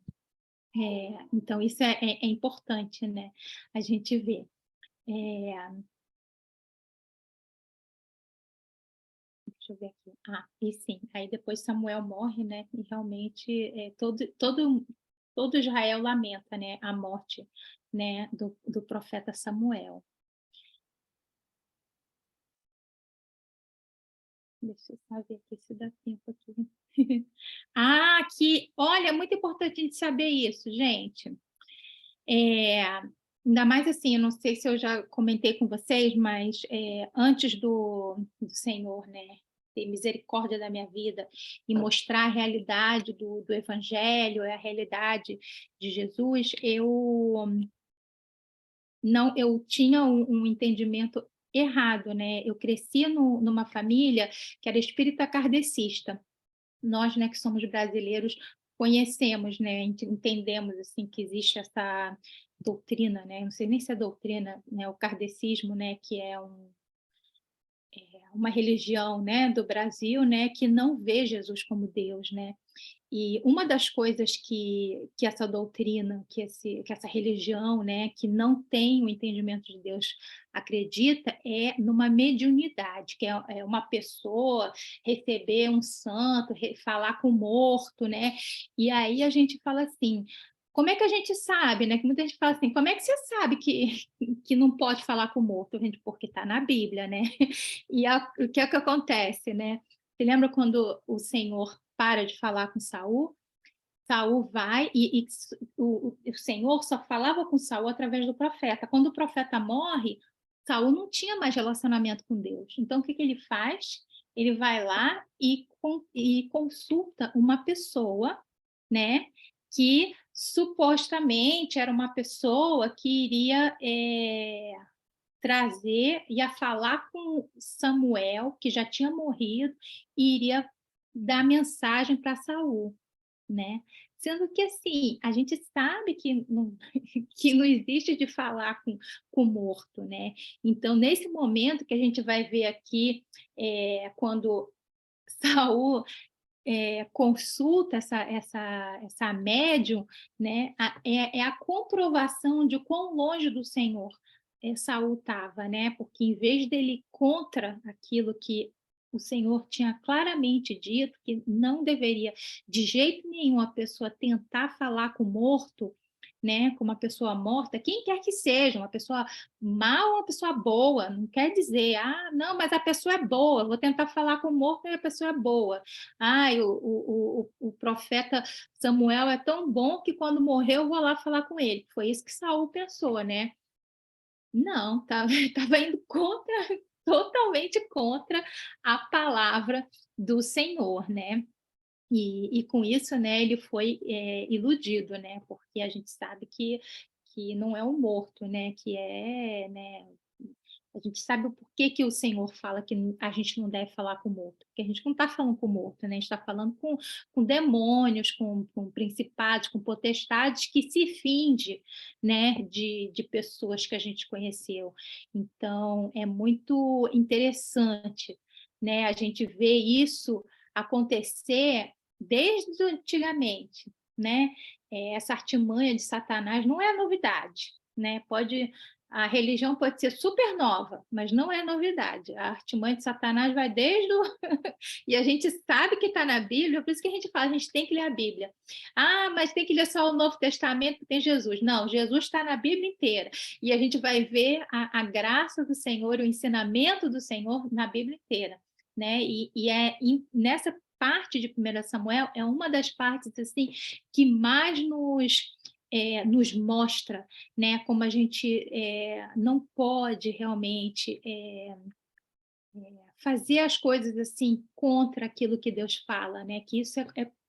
Então isso é importante, né, a gente ver. Deixa eu ver aqui. E sim, aí depois Samuel morre, né? E realmente todo Israel lamenta, né? A morte, né? Do profeta Samuel. Deixa eu só ver aqui se dá tempo aqui. Aqui, olha, é muito importante a gente saber isso, gente. Ainda mais assim, eu não sei se eu já comentei com vocês, mas antes do Senhor, né, ter misericórdia da minha vida e mostrar a realidade do Evangelho, a realidade de Jesus, eu tinha um entendimento errado, né? Eu cresci numa família que era espírita kardecista. Nós, né, que somos brasileiros, conhecemos, né, entendemos assim que existe essa doutrina, né, não sei nem se é doutrina, né, o kardecismo, né, que é uma religião, né, do Brasil, né, que não vê Jesus como Deus, né. E uma das coisas que essa doutrina, que essa religião, né, que não tem o entendimento de Deus, acredita é numa mediunidade, que é uma pessoa receber um santo, falar com o morto, né? E aí a gente fala assim, como é que a gente sabe, né? Que muita gente fala assim, como é que você sabe que não pode falar com o morto? Gente, porque está na Bíblia, né? E o que é que acontece, né? Você lembra quando o Senhor para de falar com Saul? Saul vai o Senhor só falava com Saul através do profeta. Quando o profeta morre, Saul não tinha mais relacionamento com Deus. Então, o que ele faz? Ele vai lá e consulta uma pessoa, né, que supostamente era uma pessoa que iria trazer, ia falar com Samuel, que já tinha morrido, e iria dar mensagem para Saul, né? Sendo que, assim, a gente sabe que não, que não existe de falar com o morto, né? Então, nesse momento que a gente vai ver aqui, quando Saul consulta essa médium, né? É a comprovação de quão longe do Senhor Saul estava, né? Porque em vez dele ir contra aquilo que o Senhor tinha claramente dito, que não deveria de jeito nenhum a pessoa tentar falar com o morto, né? Com uma pessoa morta, quem quer que seja, uma pessoa mal ou uma pessoa boa, não quer dizer, não, mas a pessoa é boa, vou tentar falar com o morto e a pessoa é boa. O profeta Samuel é tão bom que quando morreu eu vou lá falar com ele. Foi isso que Saul pensou, né? Não, estava indo totalmente contra a palavra do Senhor, né? E com isso, né, ele foi iludido, né? Porque a gente sabe que não é um morto, né? Que é, né? A gente sabe o porquê que o Senhor fala que a gente não deve falar com o morto, porque a gente não está falando com o morto, né? A gente está falando com demônios, com principados, com potestades que se finge, né, de pessoas que a gente conheceu. Então, é muito interessante, né, a gente ver isso acontecer desde antigamente, né? Essa artimanha de Satanás não é novidade, né? A religião pode ser super nova, mas não é novidade. A artimanha de Satanás vai desde o... E a gente sabe que está na Bíblia, por isso que a gente fala, a gente tem que ler a Bíblia. Mas tem que ler só o Novo Testamento, que tem Jesus. Não, Jesus está na Bíblia inteira. E a gente vai ver a graça do Senhor, o ensinamento do Senhor na Bíblia inteira. Né? Nessa parte de 1 Samuel, é uma das partes assim que mais nos mostra, né, como a gente não pode realmente fazer as coisas assim contra aquilo que Deus fala, né, que isso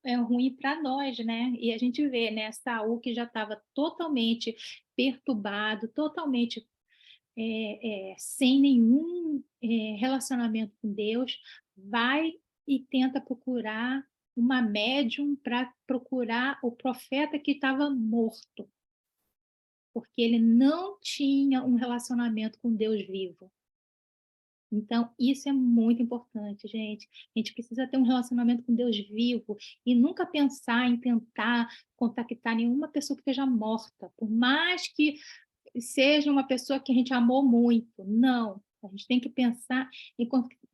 é ruim para nós, né, e a gente vê, né, Saul que já estava totalmente perturbado, totalmente sem nenhum relacionamento com Deus, vai e tenta procurar uma médium para procurar o profeta que estava morto, porque ele não tinha um relacionamento com Deus vivo. Então, isso é muito importante, gente. A gente precisa ter um relacionamento com Deus vivo e nunca pensar em tentar contactar nenhuma pessoa que esteja morta, por mais que seja uma pessoa que a gente amou muito. Não, a gente tem que pensar em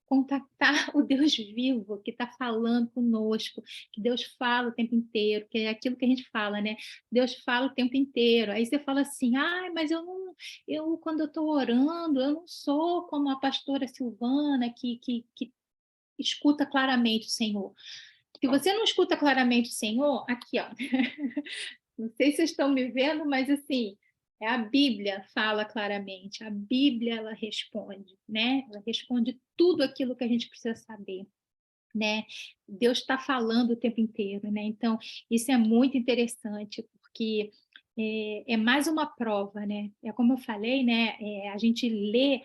contactar o Deus vivo que está falando conosco, que Deus fala o tempo inteiro, que é aquilo que a gente fala, né? Deus fala o tempo inteiro. Aí você fala assim, ah, mas quando eu estou orando, eu não sou como a pastora Silvana que escuta claramente o Senhor. Se você não escuta claramente o Senhor, aqui, ó. Não sei se vocês estão me vendo, mas assim, a Bíblia fala claramente, a Bíblia ela responde, né? Ela responde tudo aquilo que a gente precisa saber, né? Deus está falando o tempo inteiro, né? Então, isso é muito interessante, porque é mais uma prova, né? É como eu falei, né? A gente lê,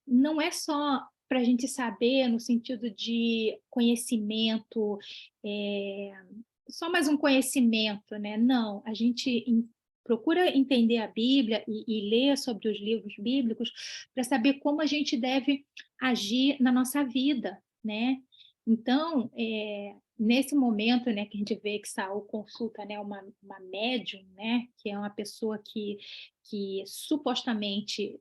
não é só para a gente saber no sentido de conhecimento, é, só mais um conhecimento, né? Não, a gente procura entender a Bíblia e ler sobre os livros bíblicos para saber como a gente deve agir na nossa vida, né? Então, nesse momento, né, que a gente vê que Saul consulta, né, uma médium, né, que é uma pessoa que supostamente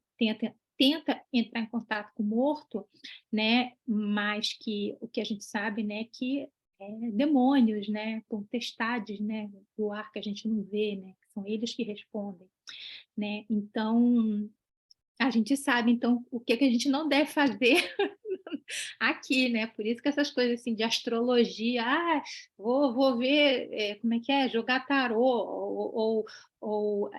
tenta entrar em contato com o morto, né, mas que o que a gente sabe, né, que demônios, né, potestades, né, do ar que a gente não vê, né, que são eles que respondem, né? Então, a gente sabe, então, o que a gente não deve fazer aqui, né? Por isso que essas coisas assim de astrologia, vou ver, como é que é, jogar tarô, ou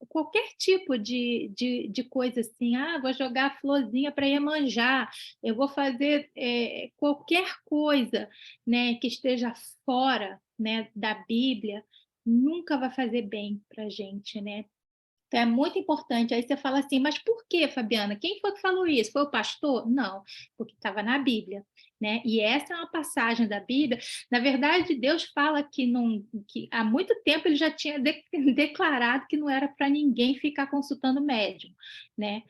qualquer tipo de coisa assim, vou jogar florzinha para Iemanjá, eu vou fazer qualquer coisa, né, que esteja fora, né, da Bíblia, nunca vai fazer bem para a gente, né? Então, é muito importante. Aí você fala assim, mas por que, Fabiana? Quem foi que falou isso? Foi o pastor? Não, porque estava na Bíblia, né? E essa é uma passagem da Bíblia. Na verdade, Deus fala que há muito tempo ele já tinha declarado que não era para ninguém ficar consultando médium, né?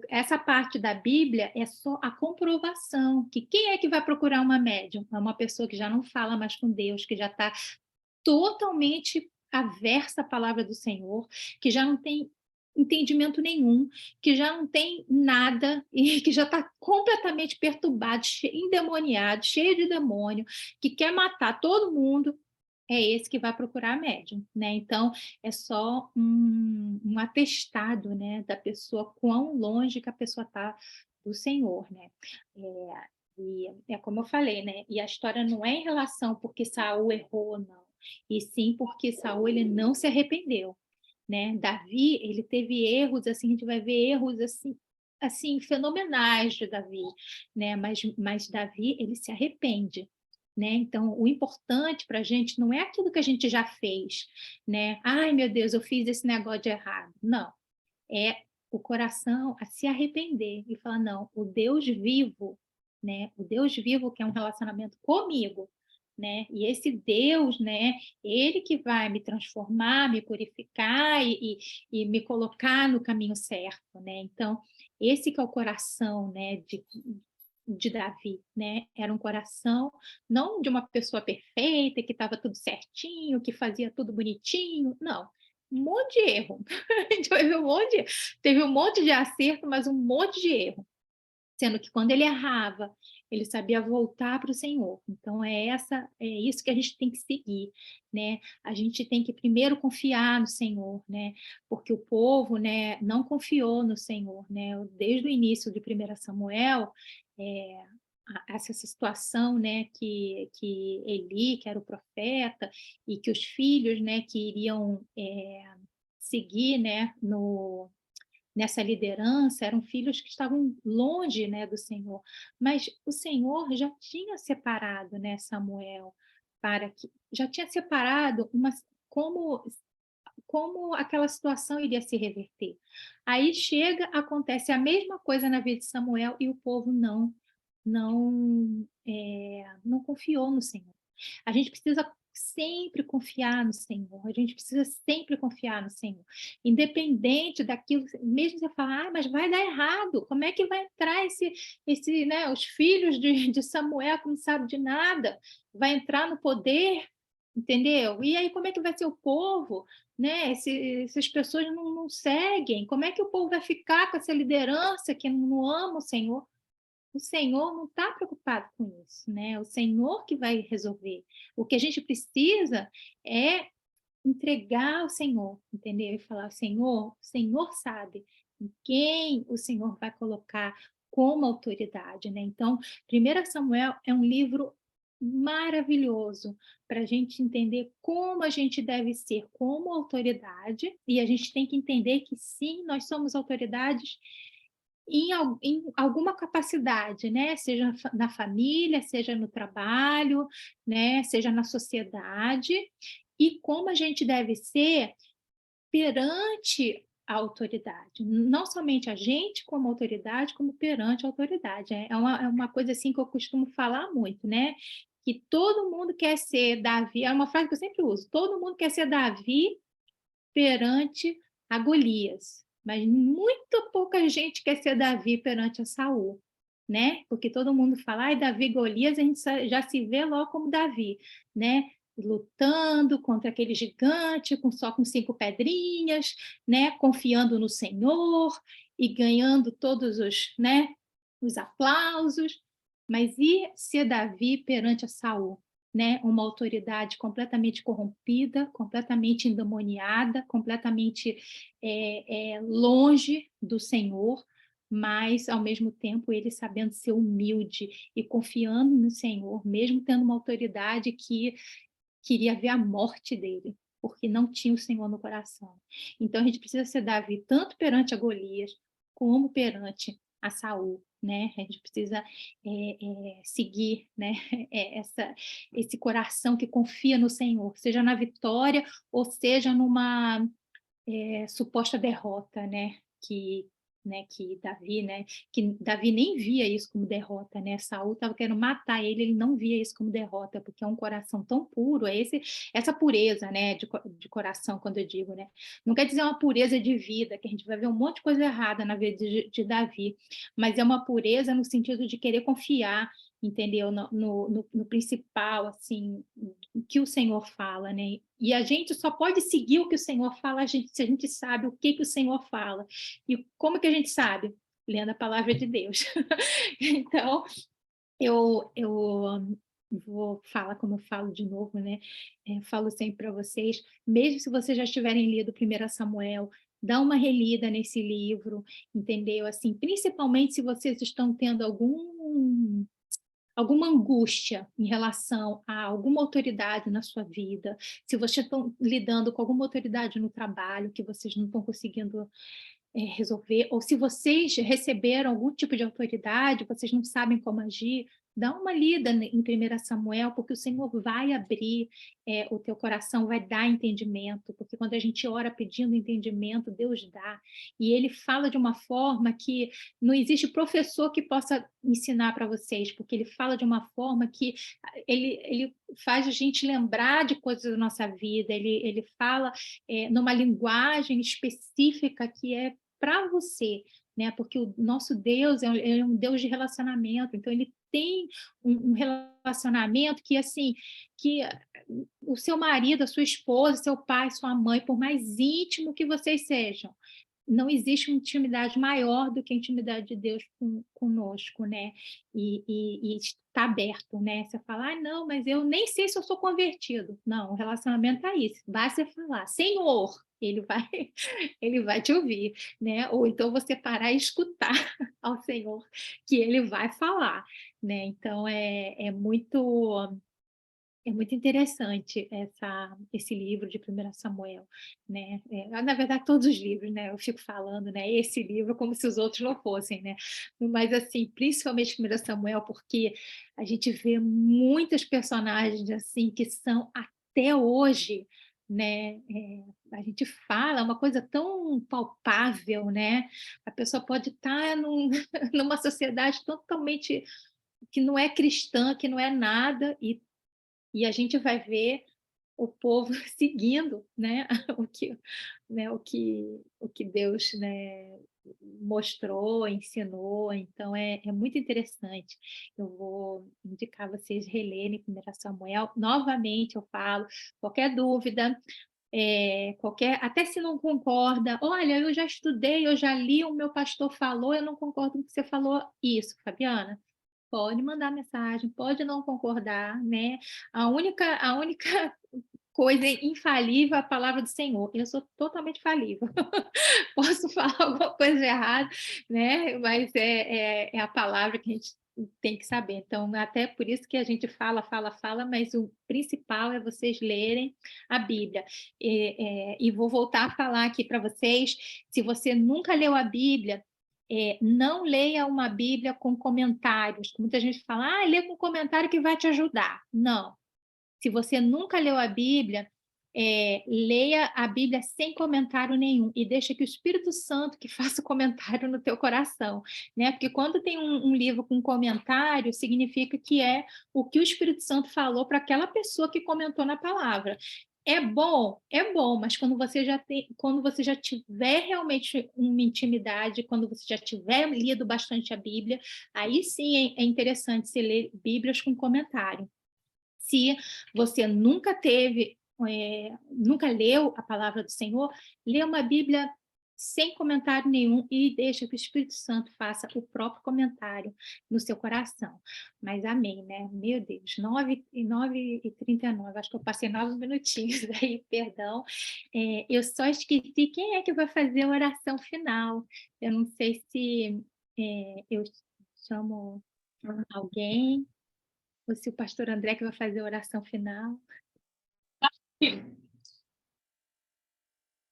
Essa parte da Bíblia é só a comprovação que quem é que vai procurar uma médium? É uma pessoa que já não fala mais com Deus, que já está totalmente aversa à palavra do Senhor, que já não tem entendimento nenhum, que já não tem nada e que já está completamente perturbado, endemoniado, cheio de demônio, que quer matar todo mundo, é esse que vai procurar médium, né? Então, é só um atestado, né, da pessoa, quão longe que a pessoa está do Senhor, né? E é como eu falei, né? E a história não é em relação porque Saul errou, não, e sim porque Saul ele não se arrependeu, né? Davi ele teve erros assim, a gente vai ver erros assim fenomenais de Davi, né? Mas Davi ele se arrepende, né? Então o importante para a gente não é aquilo que a gente já fez, né? Ai meu Deus, eu fiz esse negócio de errado, não, é o coração a se arrepender e falar não, o Deus vivo, né? O Deus vivo que é um relacionamento comigo, né? E esse Deus, né? Ele que vai me transformar, me purificar e me colocar no caminho certo, né? Então, esse que é o coração, né? De Davi, né? Era um coração não de uma pessoa perfeita, que estava tudo certinho, que fazia tudo bonitinho, não. Um monte de erro. Teve um monte de acerto, mas um monte de erro. Sendo que quando ele errava, ele sabia voltar para o Senhor. Então é isso que a gente tem que seguir, né? A gente tem que primeiro confiar no Senhor, né? Porque o povo, né, não confiou no Senhor, né? Desde o início de 1 Samuel, é, essa situação, né, que Eli, que era o profeta, e que os filhos, né, que iriam seguir, né, nessa liderança, eram filhos que estavam longe, né, do Senhor, mas o Senhor já tinha separado, né, Samuel, para que já tinha separado como aquela situação iria se reverter. Aí chega, acontece a mesma coisa na vida de Samuel e o povo não não confiou no Senhor. A gente precisa sempre confiar no Senhor, a gente precisa sempre confiar no Senhor, independente daquilo, mesmo você falar, mas vai dar errado, como é que vai entrar né, os filhos de Samuel que não sabem de nada, vai entrar no poder, entendeu? E aí como é que vai ser o povo, né? Essas pessoas não seguem, como é que o povo vai ficar com essa liderança que não ama o Senhor? O Senhor não está preocupado com isso, né? O Senhor que vai resolver. O que a gente precisa é entregar ao Senhor, entendeu? E falar, Senhor, o Senhor sabe em quem o Senhor vai colocar como autoridade, né? Então, 1 Samuel é um livro maravilhoso para a gente entender como a gente deve ser como autoridade, e a gente tem que entender que sim, nós somos autoridades em alguma capacidade, né? Seja na família, seja no trabalho, né? Seja na sociedade, e como a gente deve ser perante a autoridade, não somente a gente como autoridade, como perante a autoridade. É uma coisa assim que eu costumo falar muito, né? Que todo mundo quer ser Davi, é uma frase que eu sempre uso, todo mundo quer ser Davi perante a Golias, mas muito pouca gente quer ser Davi perante a Saul, né? Porque todo mundo fala, ai, Davi e Golias, a gente já se vê logo como Davi, né? Lutando contra aquele gigante, só com 5 pedrinhas, né? Confiando no Senhor e ganhando todos né, os aplausos. Mas e ser Davi perante a Saul? Né, uma autoridade completamente corrompida, completamente endemoniada, completamente longe do Senhor, mas, ao mesmo tempo, ele sabendo ser humilde e confiando no Senhor, mesmo tendo uma autoridade que queria ver a morte dele, porque não tinha o Senhor no coração. Então, a gente precisa ser Davi tanto perante a Golias, como perante a Saul, né? A gente precisa seguir, né? Esse coração que confia no Senhor, seja na vitória ou seja numa suposta derrota, que Davi nem via isso como derrota, né? Saul estava querendo matar ele, ele não via isso como derrota, porque é um coração tão puro, essa pureza, né, de coração, quando eu digo, né? Não quer dizer uma pureza de vida, que a gente vai ver um monte de coisa errada na vida de Davi, mas é uma pureza no sentido de querer confiar, entendeu? No principal, assim, que o Senhor fala, né? E a gente só pode seguir o que o Senhor fala se a gente sabe o que o Senhor fala. E como que a gente sabe? Lendo a palavra de Deus. Então, eu vou falar como eu falo de novo, né? Falo sempre para vocês, mesmo se vocês já tiverem lido 1 Samuel, dá uma relida nesse livro, entendeu? Assim, principalmente se vocês estão tendo alguma angústia em relação a alguma autoridade na sua vida, se vocês estão lidando com alguma autoridade no trabalho que vocês não estão conseguindo resolver, ou se vocês receberam algum tipo de autoridade, vocês não sabem como agir, dá uma lida em 1 Samuel, porque o Senhor vai abrir o teu coração, vai dar entendimento, porque quando a gente ora pedindo entendimento, Deus dá, e Ele fala de uma forma que não existe professor que possa ensinar para vocês, porque Ele fala de uma forma que ele faz a gente lembrar de coisas da nossa vida, ele fala numa linguagem específica que é para você, né? Porque o nosso Deus é um Deus de relacionamento, então ele tem um relacionamento que assim, que o seu marido, a sua esposa, seu pai, sua mãe, por mais íntimo que vocês sejam, não existe uma intimidade maior do que a intimidade de Deus conosco, né? E está aberto, né? Você fala, ah, não, mas eu nem sei se eu sou convertido. Não, o relacionamento é isso. Basta você falar, Senhor, ele vai, ele vai te ouvir, né? Ou então você parar e escutar ao Senhor, que ele vai falar, né? Então é muito interessante esse livro de 1 Samuel, né? Na verdade, todos os livros, né? Eu fico falando, né? Esse livro como se os outros não fossem, né? Mas, assim, principalmente 1 Samuel, porque a gente vê muitos personagens, assim, que são até hoje, né? A gente fala, é uma coisa tão palpável, né? A pessoa pode estar numa sociedade totalmente que não é cristã, que não é nada, e a gente vai ver o povo seguindo, né, o que, né, o que Deus, né, mostrou, ensinou, então é muito interessante. Eu vou indicar vocês relerem 1 Samuel, novamente eu falo, qualquer dúvida, até se não concorda, olha, eu já estudei, eu já li, o meu pastor falou, eu não concordo com o que você falou, isso, Fabiana, pode mandar mensagem, pode não concordar, né? A única coisa infalível é a palavra do Senhor. Eu sou totalmente falível. Posso falar alguma coisa errada, né? Mas é a palavra que a gente tem que saber. Então, até por isso que a gente fala, mas o principal é vocês lerem a Bíblia. E vou voltar a falar aqui para vocês, se você nunca leu a Bíblia, não leia uma Bíblia com comentários. Muita gente fala, lê com comentário que vai te ajudar. Não. Se você nunca leu a Bíblia, leia a Bíblia sem comentário nenhum e deixa que o Espírito Santo que faça o comentário no teu coração, né? Porque quando tem um livro com comentário, significa que é o que o Espírito Santo falou para aquela pessoa que comentou na palavra. É bom, mas quando você já tiver realmente uma intimidade, quando você já tiver lido bastante a Bíblia, aí sim é interessante você ler Bíblias com comentário. Se você nunca leu a palavra do Senhor, lê uma Bíblia sem comentário nenhum e deixa que o Espírito Santo faça o próprio comentário no seu coração. Mas amém, né? Meu Deus, 9h39, acho que eu passei 9 minutinhos aí, perdão. Eu só esqueci quem é que vai fazer a oração final. Eu não sei se eu chamo alguém, ou se o pastor André que vai fazer a oração final.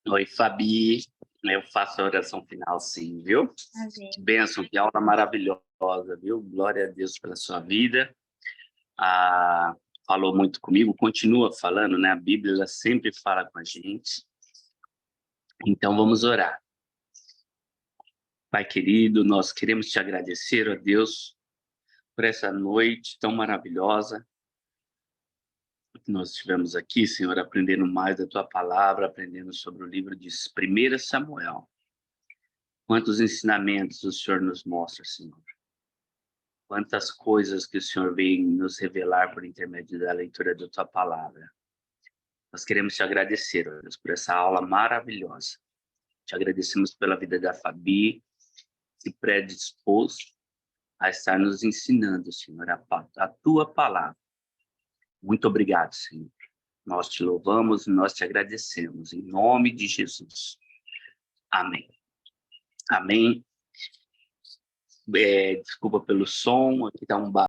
Oi, Fabi. Eu faço a oração final, sim, viu? Amém. Que bênção, que aula maravilhosa, viu? Glória a Deus pela sua vida. Falou muito comigo, continua falando, né? A Bíblia, ela sempre fala com a gente. Então, vamos orar. Pai querido, nós queremos te agradecer, ó Deus, por essa noite tão maravilhosa que nós estivemos aqui, Senhor, aprendendo mais da tua palavra, aprendendo sobre o livro de 1 Samuel. Quantos ensinamentos o Senhor nos mostra, Senhor. Quantas coisas que o Senhor vem nos revelar por intermédio da leitura da tua palavra. Nós queremos te agradecer, ó Deus, por essa aula maravilhosa. Te agradecemos pela vida da Fabi, se predispôs a estar nos ensinando, Senhor, a tua palavra. Muito obrigado, Senhor. Nós te louvamos e nós te agradecemos. Em nome de Jesus. Amém. Amém. Desculpa pelo som, aqui está um barulho.